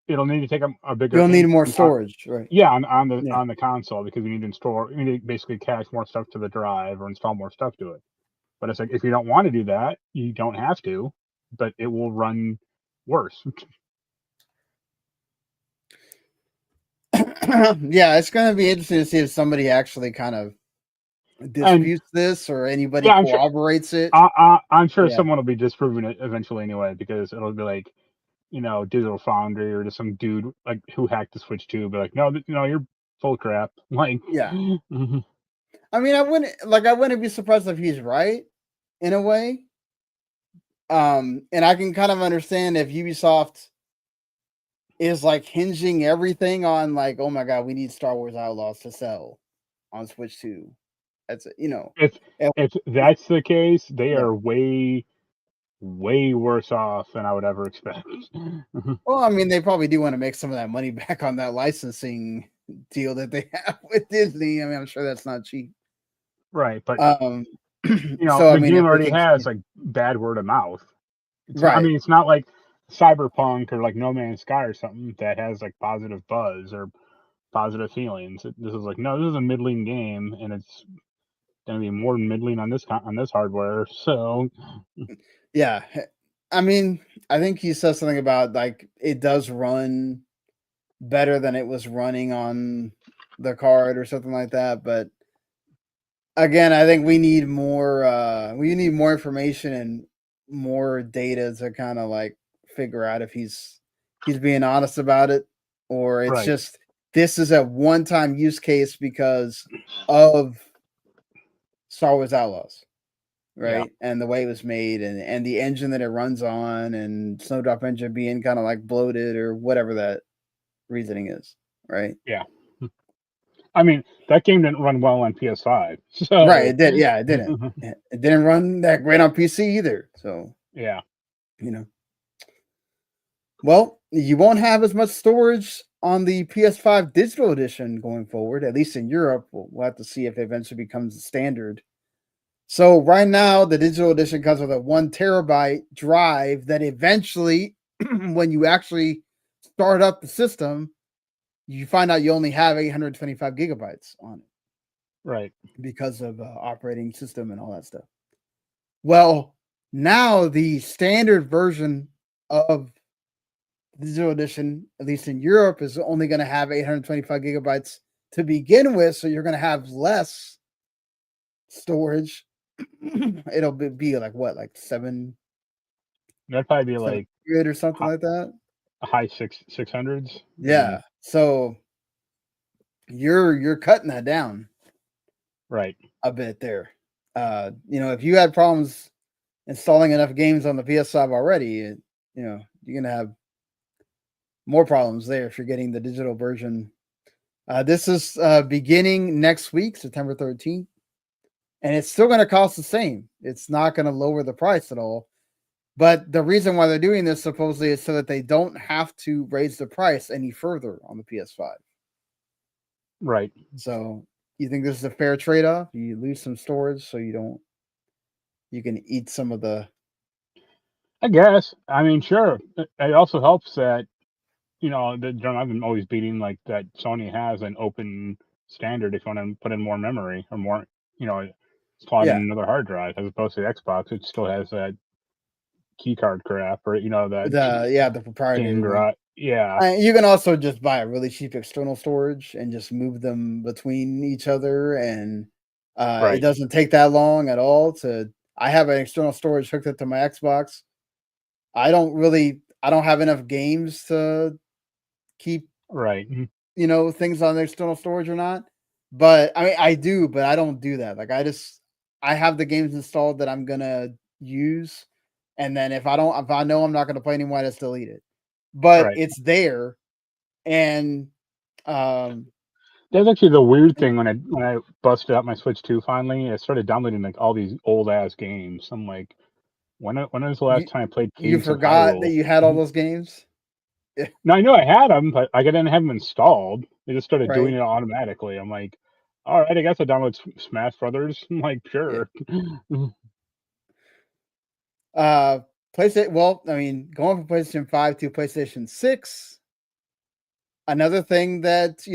it'll need to take a bigger. You'll need more storage, right? Yeah, on the console, because you need to basically cache more stuff to the drive or install more stuff to it. But it's like, if you don't want to do that, you don't have to, but it will run worse. Yeah, it's going to be interesting to see if somebody actually kind of disputes this or anybody corroborates it. I'm sure someone will be disproving it eventually anyway, because it'll be like, Digital Foundry or just some dude like who hacked the Switch 2, be like, no, you're full crap. Like, yeah. I mean, I wouldn't be surprised if he's right in a way. And I can kind of understand if Ubisoft is like hinging everything on like, oh my god, we need Star Wars Outlaws to sell on Switch 2. That's it, If that's the case, they are way worse off than I would ever expect. Well, I mean, they probably do want to make some of that money back on that licensing deal that they have with Disney. I mean, I'm sure that's not cheap. Right, but so the game already has like bad word of mouth. Right. I mean, it's not like Cyberpunk or like No Man's Sky or something that has like positive buzz or positive feelings. This is like, no, this is a middling game, and it's going to be more middling on this hardware. So, yeah, I mean, I think he says something about like it does run better than it was running on the card or something like that. But again, I think we need more information and more data to kind of like figure out if he's being honest about it, or it's just this is a one-time use case because of Star Wars Outlaws, right? Yeah. And the way it was made, and the engine that it runs on, and Snowdrop engine being kind of like bloated or whatever that reasoning is, right? Yeah. I mean, that game didn't run well on PS5. So. Right, it did. Yeah, it didn't. It didn't run that great on PC either. So yeah, well, you won't have as much storage on the PS5 digital edition going forward, at least in Europe. We'll have to see if it eventually becomes the standard. So right now, the digital edition comes with a 1 terabyte drive that eventually, when you actually start up the system, you find out you only have 825 gigabytes on it. Right. Because of operating system and all that stuff. Well, now the standard version of the digital edition, at least in Europe, is only going to have 825 gigabytes to begin with. So you're going to have less storage. It'll be like what, like 7? That'd probably be like good or something like that. High 600s. Yeah. So you're cutting that down. Right. A bit there. If you had problems installing enough games on the PS5 already, you're going to have more problems there if you're getting the digital version. This is beginning next week, September 13th, and it's still going to cost the same. It's not going to lower the price at all. But the reason why they're doing this supposedly is so that they don't have to raise the price any further on the PS5. Right. So you think this is a fair trade-off? You lose some storage so you can eat some of the. I guess. I mean, sure. It also helps that, I've been always beating like that Sony has an open standard if you want to put in more memory or more, slot in another hard drive, as opposed to the Xbox, which still has that keycard crap or, the proprietary. Yeah. You can also just buy a really cheap external storage and just move them between each other, and it doesn't take that long at all. I have an external storage hooked up to my Xbox. I don't have enough games to keep things on the external storage or not. But I mean, I do, but I don't do that. Like I have the games installed that I'm gonna use, and then if I know I'm not gonna play anymore, I just delete it. But it's there, and that's actually the weird thing when I busted out my Switch 2 finally. I started downloading like all these old ass games. I'm like, when was the last time I played Cadence? You forgot that you had all those games? No, I know I had them, but I didn't have them installed. They just started doing it automatically. I'm like, all right, I guess I download Smash Brothers. I'm like, sure. PlayStation. Well, I mean, going from PlayStation 5 to PlayStation 6, Another thing that,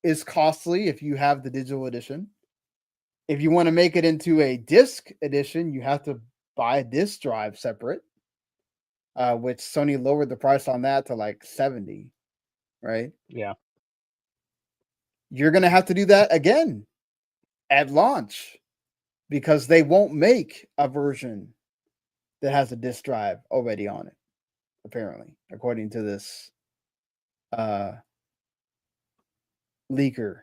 is costly if you have the digital edition. If you want to make it into a disc edition, you have to buy a disc drive separate, which Sony lowered the price on that to like 70, right? Yeah. You're going to have to do that again at launch because they won't make a version that has a disc drive already on it, apparently, according to this leaker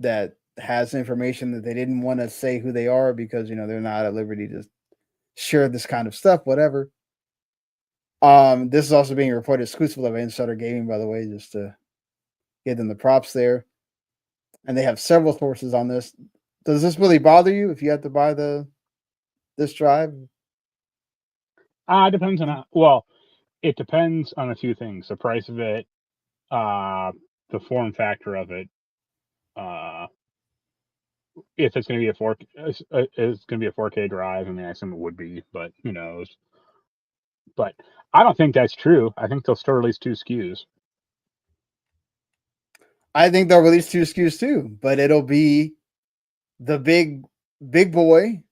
that has information that they didn't want to say who they are because they're not at liberty to share this kind of stuff, whatever. This is also being reported exclusively by Insider Gaming, by the way, just to give them the props there. And they have several sources on this. Does this really bother you if you have to buy this drive? Depends on well, it depends on a few things: the price of it, the form factor of it, if it's going to be it's going to be a 4K drive. I mean, I assume it would be, but who knows? But I don't think that's true. I think they'll still release 2 SKUs. I think they'll release 2 SKUs too, but it'll be the big boy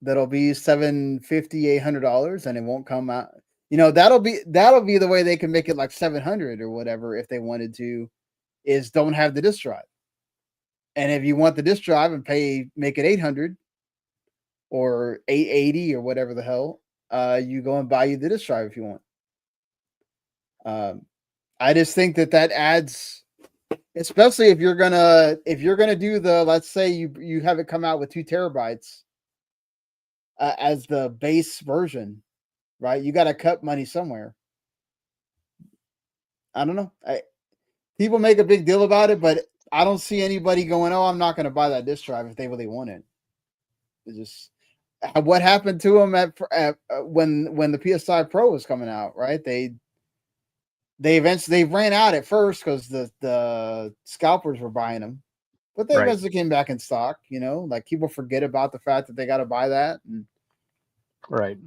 that'll be $750, $800, and it won't come out. That'll be the way they can make it like 700 or whatever if they wanted to, is don't have the disc drive. And if you want the disc drive and make it 800 or 880 or whatever the hell, you go and buy you the disc drive if you want. I just think that adds, especially if you're gonna do the, let's say you have it come out with 2 terabytes as the base version, right? You got to cut money somewhere. I don't know. People make a big deal about it, but I don't see anybody going, "Oh, I'm not going to buy that disc drive" if they really want it. It's just what happened to them when the PS5 Pro was coming out, right? They ran out at first because the scalpers were buying them, but they eventually came back in stock. Like people forget about the fact that they got to buy that. And right.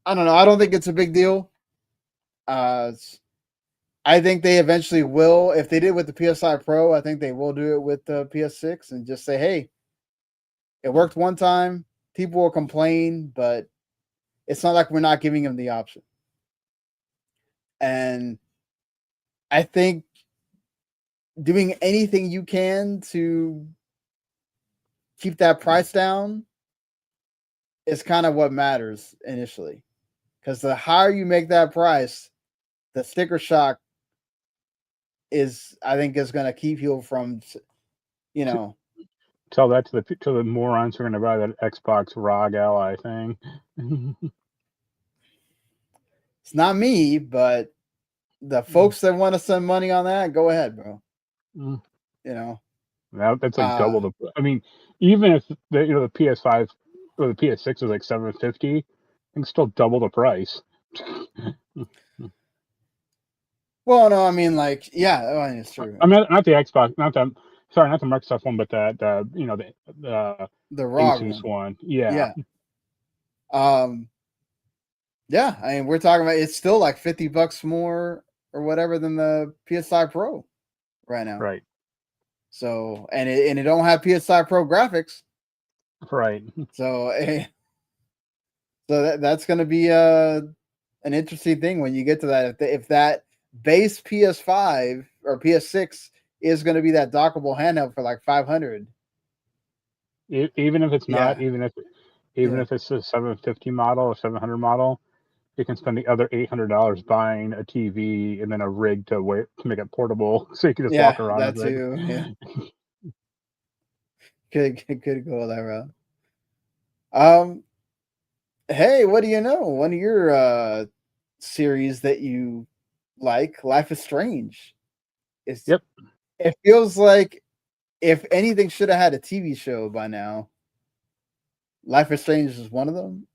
I don't know. I don't think it's a big deal. I think they eventually will. If they did with the PS5 Pro, I think they will do it with the PS6 and just say, "Hey, it worked one time. People will complain, but it's not like we're not giving them the option." And I think doing anything you can to keep that price down is kind of what matters initially. Because the higher you make that price, the sticker shock I think is going to keep people from, Tell that to the morons who are going to buy that Xbox ROG Ally thing. It's not me, but the folks that want to spend money on that, go ahead, bro. That's like double the. I mean, even if the PS5 or the PS6 is like $750, I think still double the price. Well, no, I mean, like, yeah, it's true. I mean, not the Xbox, not the Microsoft one, but the ROG Asus one. Yeah. Yeah, I mean, we're talking about it's still like $50 more or whatever than the PS5 Pro right now. Right. So, and it don't have PS5 Pro graphics. Right. So, that's going to be an interesting thing when you get to that. If that base PS5 or PS6 is going to be that dockable handheld for like 500, even if it's not, even if it's a 750 model or 700 model, you can spend the other $800 buying a TV and then a rig to make it portable, so you can just walk around. That too. Yeah, could go that route. Hey, what do you know? One of your series that you like, Life is Strange. Yep. It feels like if anything should have had a TV show by now, Life is Strange is one of them.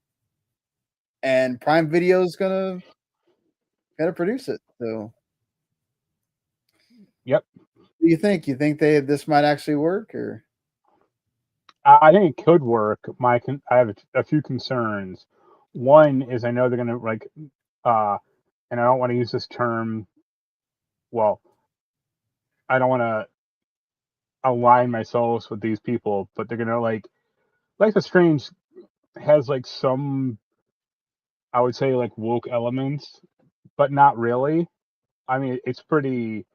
And Prime Video is gonna produce it. So, yep. What do you think? You think this might actually work, or? I think it could work. I have a few concerns. One is I know they're gonna and I don't want to use this term well, I don't want to align myself with these people, but they're gonna like Life is Strange has like some, I would say, like woke elements, but not really. I mean, it's pretty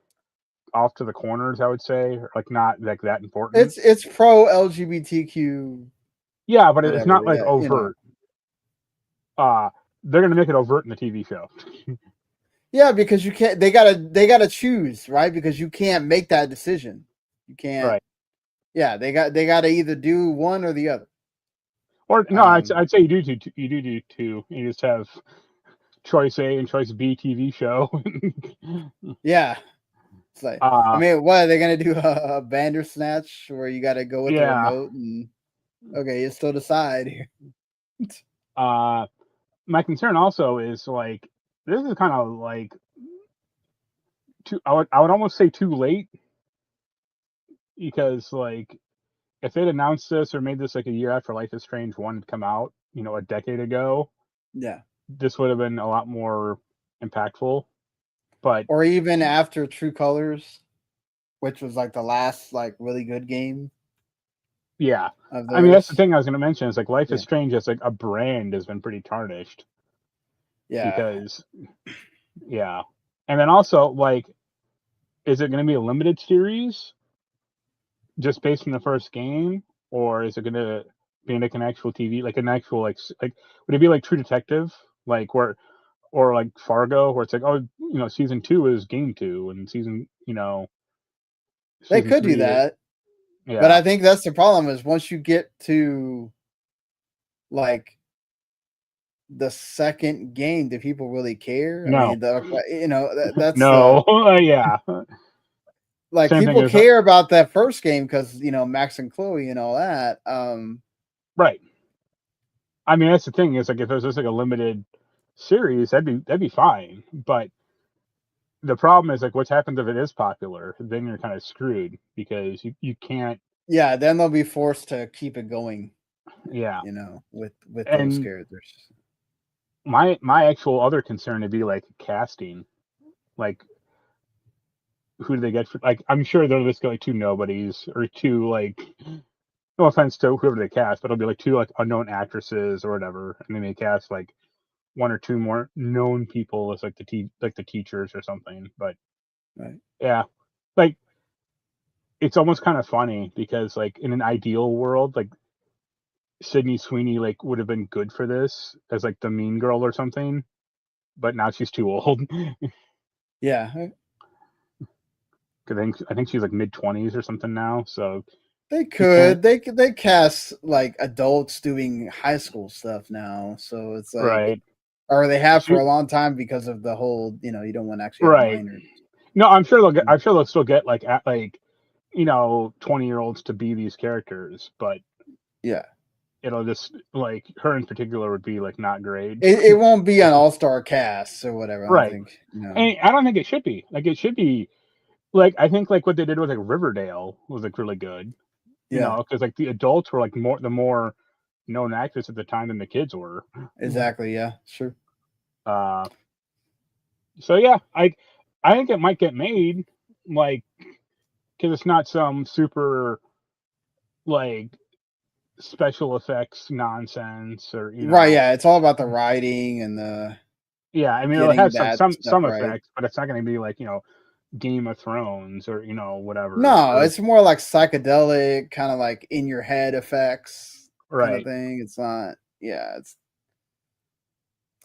off to the corners, I would say, like not like that important. It's pro LGBTQ. Yeah, but it's Whatever. not like Yeah, overt. They're gonna make it overt in the TV show. Yeah, because you can't. They gotta choose, right? Because you can't make that decision. You can't. Right. Yeah, they gotta either do one or the other. Or no, I'd say you do two. You just have choice A and choice B TV show. Yeah, it's like I mean, what are they gonna do? A Bandersnatch where you got to go with the remote and okay, you still decide here. My concern also is like this is kind of like too. I would almost say too late because like if they'd announced this or made this like a year after Life is Strange 1 had come out, a decade ago, Yeah, this would have been a lot more impactful. But or even after True Colors, which was like the last like really good game. Yeah, I mean that's the thing I was going to mention is like Life is Strange as like a brand has been pretty tarnished. Yeah, because and then also like, is it going to be a limited series just based on the first game, or is it going to be like an actual TV, like an actual like would it be like True Detective, like where or like Fargo, where it's like, oh, season 2 is game 2, and season they season could do 3 is that. But I think that's the problem is once you get to like the second game, do people really care? No. I mean, that's no. Yeah. Like Same people thing as care about that first game because Max and Chloe and all that. Right. I mean, that's the thing is like if it was just like a limited series, that'd be fine. But the problem is like what happens if it is popular? Then you're kind of screwed because you can't. Yeah, then they'll be forced to keep it going. Yeah, with those characters. My actual other concern would be like casting, like who do they get for? Like I'm sure they'll just get like two nobodies or two like. No offense to whoever they cast, but it'll be like two like unknown actresses or whatever, and then they cast like one or two more known people as like the teachers or something. But yeah, like it's almost kind of funny because like in an ideal world, like Sydney Sweeney like would have been good for this as like the mean girl or something, but now she's too old. Yeah, because I think she's like mid-20s or something now. So they they cast like adults doing high school stuff now. So it's like right, or they have for a long time because of the whole you don't want to actually have minors. No, I'm sure they'll still get like 20-year-olds to be these characters, but yeah, it'll just like her in particular would be like not great. It won't be an all-star cast or whatever. I don't think. I don't think it should be. Like it should be like I think like what they did with like Riverdale was like really good. Because like the adults were like the more known actors at the time than the kids were. Exactly. Yeah. Sure. So yeah, I think it might get made, like, because it's not some super like special effects nonsense or right. Yeah, it's all about the writing and the. Yeah, I mean it'll have some right. effects, but it's not going to be like Game of Thrones or whatever. No, it's more like psychedelic, kind of like in your head effects, kind of thing. It's not. Yeah, it's.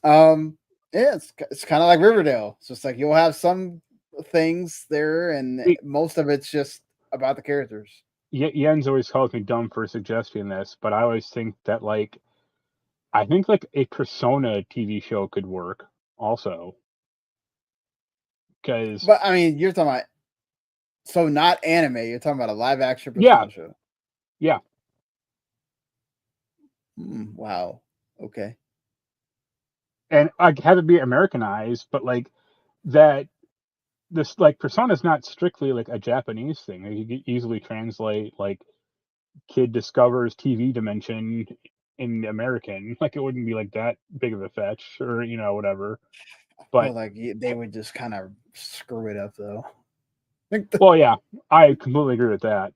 Yeah, it's kind of like Riverdale. It's just like you'll have some things there, and most of it's just about the characters. Jens always calls me dumb for suggesting this, but I always think that like I think like a Persona TV show could work also. But I mean, you're talking about so not anime. You're talking about a live action Persona show. Yeah. Wow. Okay. And like have it be Americanized, but like that. This like Persona is not strictly like a Japanese thing. Like, you could easily translate like kid discovers TV dimension in American. Like it wouldn't be like that big of a fetch or whatever. But like they would just kind of screw it up, though. Well, yeah, I completely agree with that.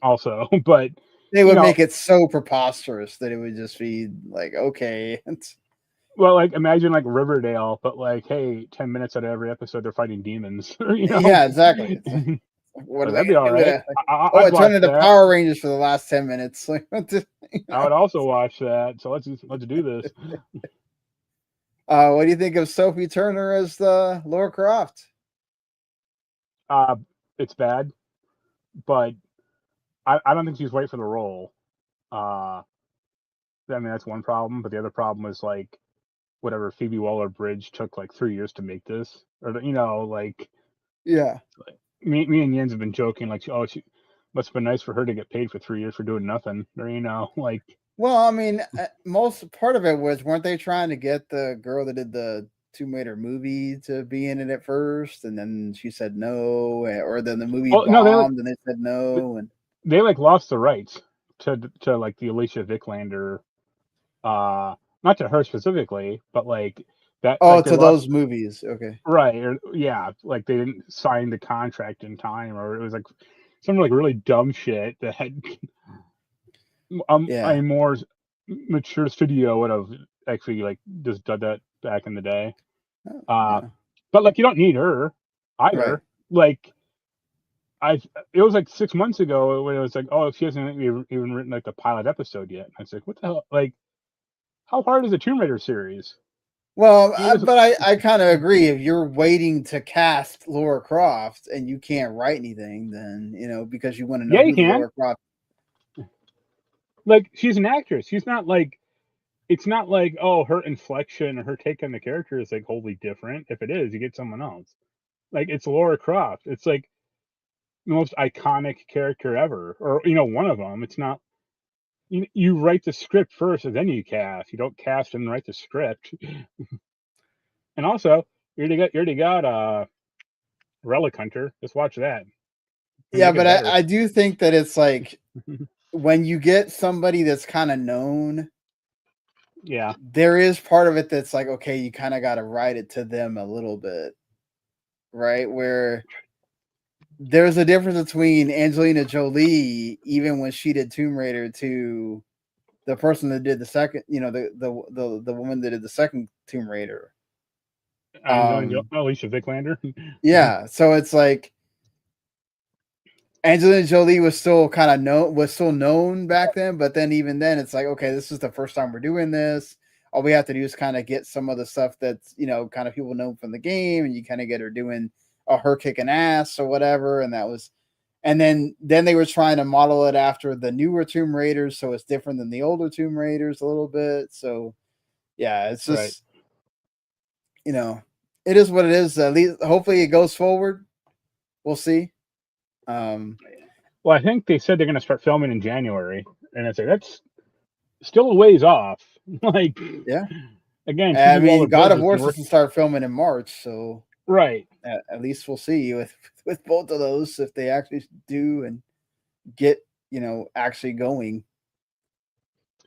Also, but they would make it so preposterous that it would just be like, okay. Well, like imagine like Riverdale, but like, hey, 10 minutes out of every episode they're fighting demons. Yeah, exactly. What that'd be all right. I turned into Power Rangers for the last 10 minutes. Like, I would also watch that. So let's do this. What do you think of Sophie Turner as the Lara Croft? It's bad, but I don't think she's right for the role. I mean, that's one problem, but the other problem is like whatever Phoebe Waller-Bridge took like 3 years to make this, or like yeah. Like, me and Jens have been joking like, oh, she must have been nice for her to get paid for 3 years for doing nothing, or like. Well, I mean, most part of it weren't they trying to get the girl that did the Tomb Raider movie to be in it at first, and then she said no, or then the movie bombed and they said no, and they like lost the rights to like the Alicia Vikander, not to her specifically, but like that. Oh, like, to those movies, okay, right? Or yeah, like they didn't sign the contract in time, or it was like some like really dumb shit that had a more mature studio would have actually like just done that back in the day. But like you don't need her either. Right. Like it was like 6 months ago when it was like, oh, she hasn't even written like the pilot episode yet. And I was like, what the hell? Like, how hard is the Tomb Raider series? Well, but I kind of agree. If you're waiting to cast Lara Croft and you can't write anything, then because you want to know who Lara Croft. Like, she's an actress. She's not like. It's not like, oh, her inflection or her take on the character is like wholly different. If it is, you get someone else. Like, it's Lara Croft. It's like the most iconic character ever, or one of them. It's not. You write the script first, and then you cast. You don't cast and write the script. And also, you already got Relic Hunter. Just watch that. Yeah, but I do think that it's like when you get somebody that's kind of known. Yeah, there is part of it that's like, okay, you kind of got to write it to them a little bit, right? Where there's a difference between Angelina Jolie, even when she did Tomb Raider, to the person that did the second, the woman that did the second Tomb Raider. Alicia Vikander. Yeah, so it's like Angelina Jolie was still known back then, but then even then, it's like, okay, this is the first time we're doing this. All we have to do is kind of get some of the stuff that's kind of people know from the game, and you kind of get her doing her kicking ass or whatever. And that was, and then they were trying to model it after the newer Tomb Raiders, so it's different than the older Tomb Raiders a little bit. So yeah, it's just it is what it is. At least hopefully it goes forward. We'll see. Well, I think they said they're going to start filming in January, and I say that's still a ways off. Like, yeah, again, I mean, God of War doesn't start filming in March, so right. At least we'll see with both of those if they actually do and get actually going.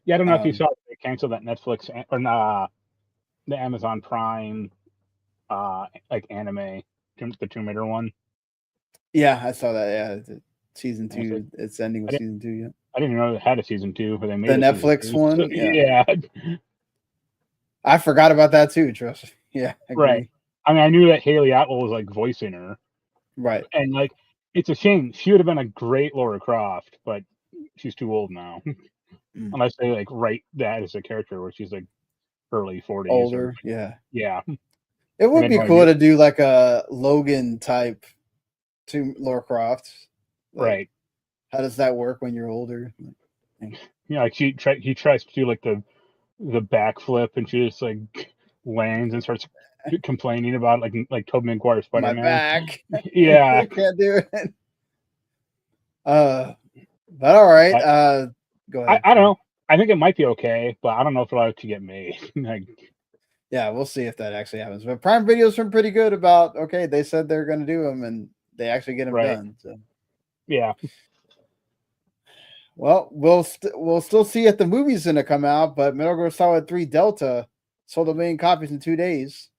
Yeah, I don't know if you saw they canceled that Netflix or the Amazon Prime like anime, the Tomb Raider one. Yeah, I saw that. Yeah, season 2. It's ending with season 2. Yeah, I didn't even know they had a season 2, but they made the Netflix one. So, yeah, I forgot about that too. Trust me. Yeah, right. I mean, I knew that Haley Atwell was like voicing her, right? And like, it's a shame. She would have been a great Lara Croft, but she's too old now. Unless they like write that as a character where she's like early 40s, older. Yeah. It would be cool to do like a Logan type to Lara Croft. Like, right. How does that work when you're older? Like he tries to do like the backflip, and she just like lands and starts complaining about like Tobey Maguire Spider-Man. My back. Yeah. I can't do it. But all right. Go ahead. I don't know. I think it might be okay, but I don't know if it'll actually get made. Yeah, we'll see if that actually happens. But Prime Video's been pretty good about, okay, they said they're going to do them, and they actually get them done. So yeah. Well, we'll still see if the movie's going to come out, but Metal Gear Solid 3 Delta sold 1 million copies in 2 days.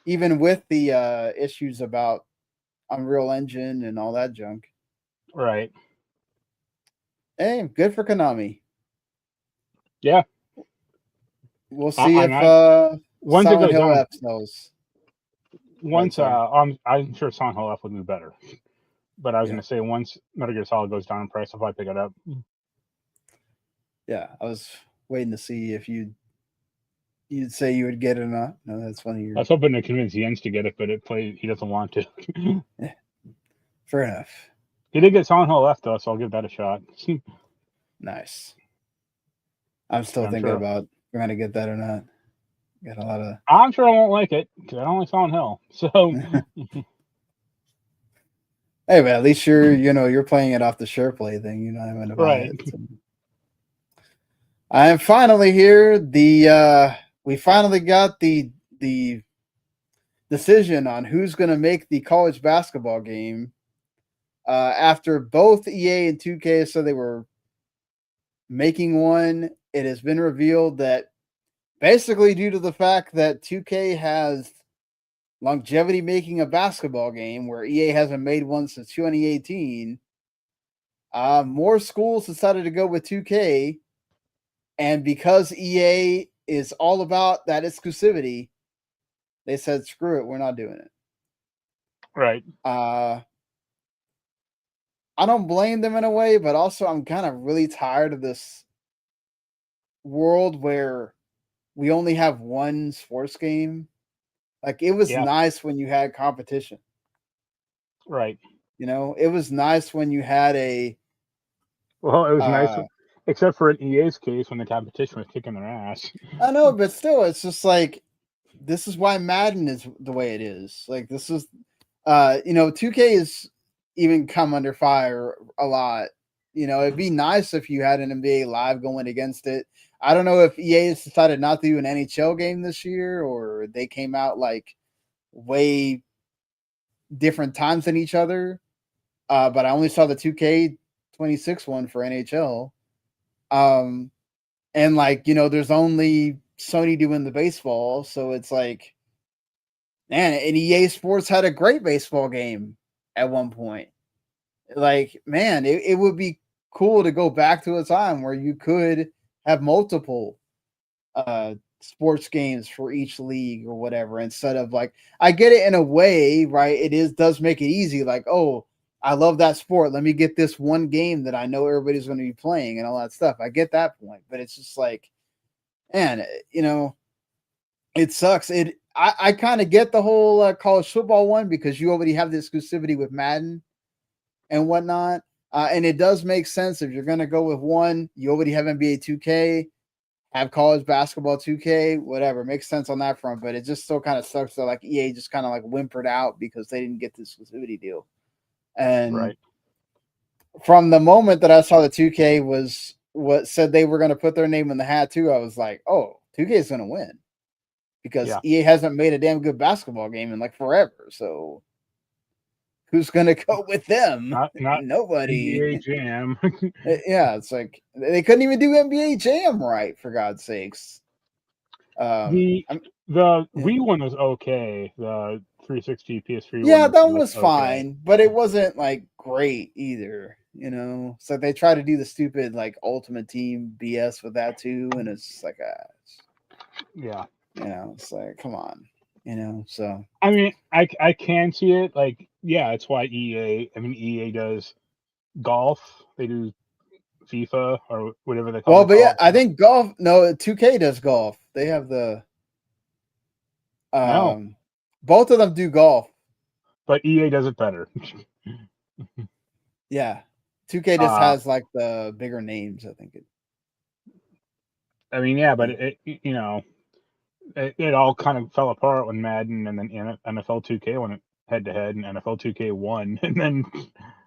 even with the issues about Unreal Engine and all that junk. Right. Hey, good for Konami. Yeah. We'll see if Silent Hill F knows. Once I'm sure Silent Hill F would do better. But I was going to say, once Metal Gear Solid goes down in price, I'll probably pick it up. Yeah, I was waiting to see if you'd say you would get it or not. No, that's funny. I was hoping to convince Jens to get it, but he doesn't want to. Yeah. Fair enough. He did get Silent Hill F, though, so I'll give that a shot. Nice. I'm still thinking about trying to get that or not. Got a lot of. I'm sure I won't like it because I don't like Silent Hill. So. Hey, but at least you're playing it off the SharePlay thing. You're not having to buy it. So. I am finally here. We finally got the decision on who's going to make the college basketball game. After both EA and 2K said they were making one, it has been revealed that basically due to the fact that 2K has longevity making a basketball game where EA hasn't made one since 2018, more schools decided to go with 2K. And because EA is all about that exclusivity, they said, screw it, we're not doing it. Right. I don't blame them in a way, but also I'm kind of really tired of this world where we only have one sports game. Like, it was nice when you had competition. Right. It was nice when you had a... Well, it was nice, except for in EA's case when the competition was kicking their ass. I know, but still, it's just like, this is why Madden is the way it is. Like, this is... 2K is even come under fire a lot. It'd be nice if you had an NBA Live going against it. I don't know if EA has decided not to do an NHL game this year, or they came out like way different times than each other. But I only saw the 2K26 one for NHL. And there's only Sony doing the baseball, so it's like, man, and EA Sports had a great baseball game at one point. Like, man, it would be cool to go back to a time where you could have multiple sports games for each league or whatever, instead of like, I get it in a way, right? Does make it easy. Like, oh, I love that sport. Let me get this one game that I know everybody's going to be playing and all that stuff. I get that point, but it's just like, man, it sucks. I kind of get the whole college football one because you already have the exclusivity with Madden and whatnot. And it does make sense if you're going to go with one, you already have NBA 2K, have college basketball 2K, whatever. It makes sense on that front, but it just still kind of sucks that like EA just kind of like whimpered out because they didn't get the exclusivity deal. And from the moment that I saw the 2K was what said they were going to put their name in the hat too, I was like, oh, 2K is going to win. Because EA hasn't made a damn good basketball game in like forever. So who's going to go with them? Not nobody. NBA Jam. Yeah, it's like they couldn't even do NBA Jam right, for God's sakes. The Wii one was okay. The 360 PS3 one. That one was fine, but it wasn't like great either. It's like they try to do the stupid like Ultimate Team BS with that too, and it's like it's like, come on, so. I mean, I can see it. Like, yeah, it's why EA does golf. They do FIFA or whatever they call it. Well, but yeah, I think golf, no, 2K does golf. They have the, both of them do golf. But EA does it better. Yeah. 2K just has like the bigger names, I think. I mean, yeah, but it all kind of fell apart when Madden and then NFL 2K went head to head, and NFL 2K won, and then.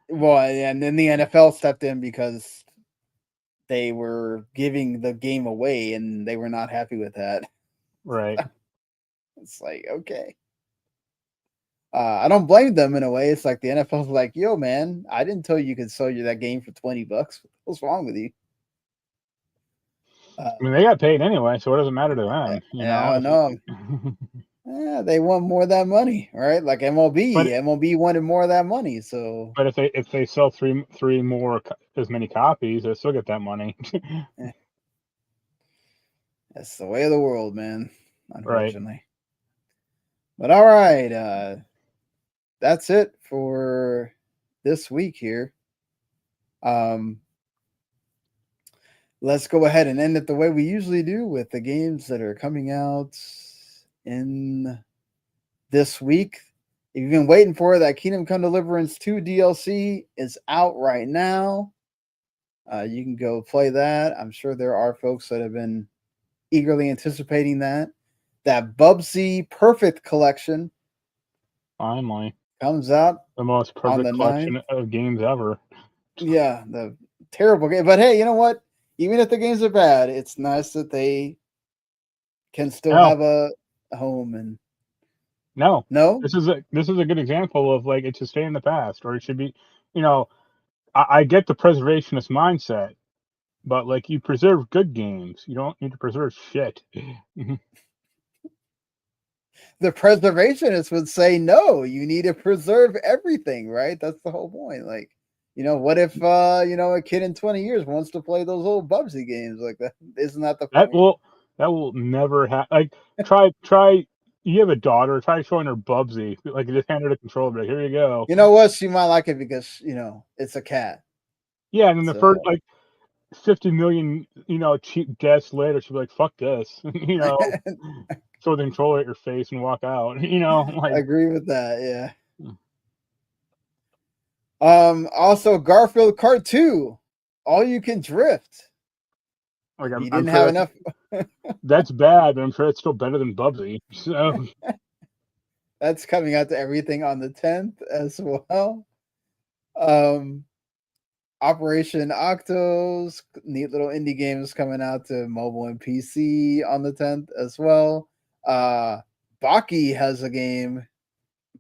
Well, and then the NFL stepped in because they were giving the game away, and they were not happy with that. Right. It's like, okay. I don't blame them in a way. It's like the NFL's like, yo, man, I didn't tell you could sell you that game for $20. What's wrong with you? I mean, they got paid anyway, so it doesn't matter to them. I know. They want more of that money, right? Like MLB. MLB wanted more of that money. So, but if they sell three more as many copies, they still get that money. That's the way of the world, man. Unfortunately. Right. But all right, that's it for this week here. Let's go ahead and end it the way we usually do with the games that are coming out in this week. If you've been waiting for it, that Kingdom Come Deliverance 2 DLC is out right now. You can go play that. I'm sure there are folks that have been eagerly anticipating that. That Bubsy Perfect Collection Finally comes out. The most perfect collection of games ever. Yeah, the terrible game. But hey, you know what? Even if the games are bad, it's nice that they can still have a home. And no, no, this is a good example of like it should stay in the past, or it should be. I get the preservationist mindset, but like you preserve good games, you don't need to preserve shit. The preservationists would say no. You need to preserve everything, right? That's the whole point. Like, what if a kid in 20 years wants to play those old Bubsy games like that? Isn't that the point? That will never happen. Like try. You have a daughter. Try showing her Bubsy. Like just hand her the controller. Here you go. You know what? She might like it because it's a cat. Yeah, and then the first 50 million cheap deaths later, she'll be like, "Fuck this," throw the controller at your face and walk out. I agree with that. Yeah. Also, Garfield Kart 2, all you can drift. Like you didn't have enough. That's bad, but I'm sure it's still better than Bubsy. So that's coming out to everything on the 10th as well. Operation Octos, neat little indie games coming out to mobile and PC on the 10th as well. Baki has a game,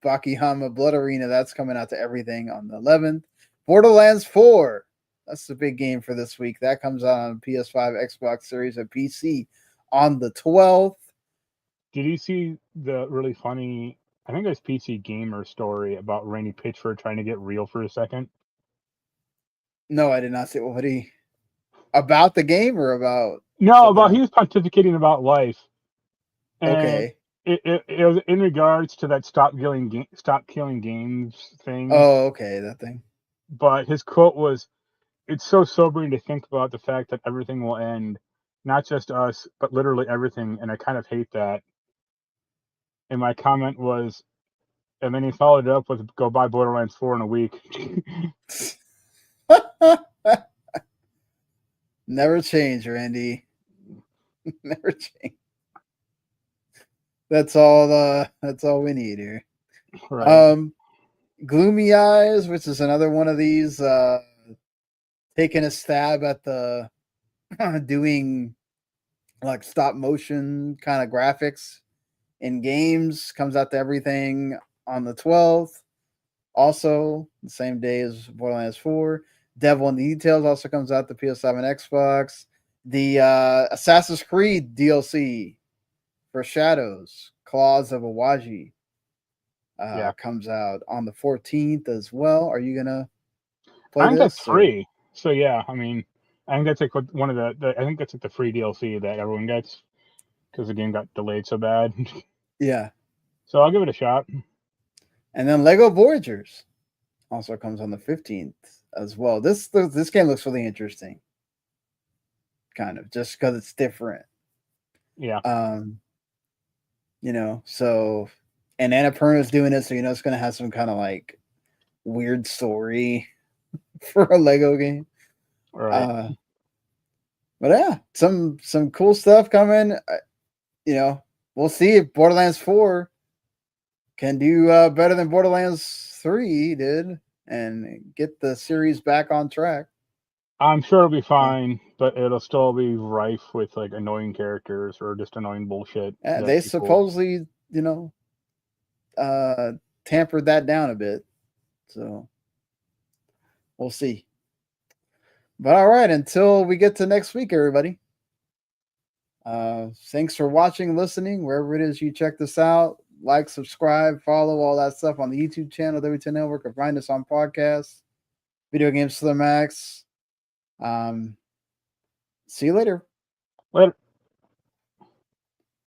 Baki Hama Blood Arena, that's coming out to everything on the 11th. Borderlands 4, that's the big game for this week. That comes out on PS5, Xbox Series, and PC on the 12th. Did you see the really funny, I think it was PC Gamer story about Randy Pitchford trying to get real for a second? No, I did not see. What he about the game or about? No, he was pontificating about life. And okay. It was in regards to that stop killing games thing. Oh, okay, that thing. But his quote was, "It's so sobering to think about the fact that everything will end, not just us, but literally everything, and I kind of hate that." And my comment was, and then he followed it up with, "Go buy Borderlands 4 in a week." Never change, Randy. Never change. That's all we need here. Right. Gloomy Eyes, which is another one of these taking a stab at the doing like stop motion kind of graphics in games, comes out to everything on the 12th. Also, the same day as Borderlands 4. Devil in the Details also comes out to PS5 and Xbox. The Assassin's Creed DLC for Shadows, Claws of Awaji, comes out on the 14th as well. Are you gonna play I think this? that's free. So yeah, I mean, I think that's like one of the I think that's like the free DLC that everyone gets because the game got delayed so bad. Yeah. So I'll give it a shot. And then Lego Voyagers also comes on the 15th as well. This game looks really interesting. Kind of just because it's different. Yeah. So and Annapurna's doing it, so it's gonna have some kind of like weird story for a Lego game. Right. But yeah, some cool stuff coming. We'll see if Borderlands 4 can do better than Borderlands 3 did and get the series back on track. I'm sure it'll be fine, but it'll still be rife with like annoying characters or just annoying bullshit. They supposedly, tampered that down a bit. So we'll see. But all right, until we get to next week, everybody. Thanks for watching, listening, wherever it is you check this out. like, subscribe, follow, all that stuff on the YouTube channel, W2 Network, or find us on podcasts, Video Games to the Max. See you later. Later.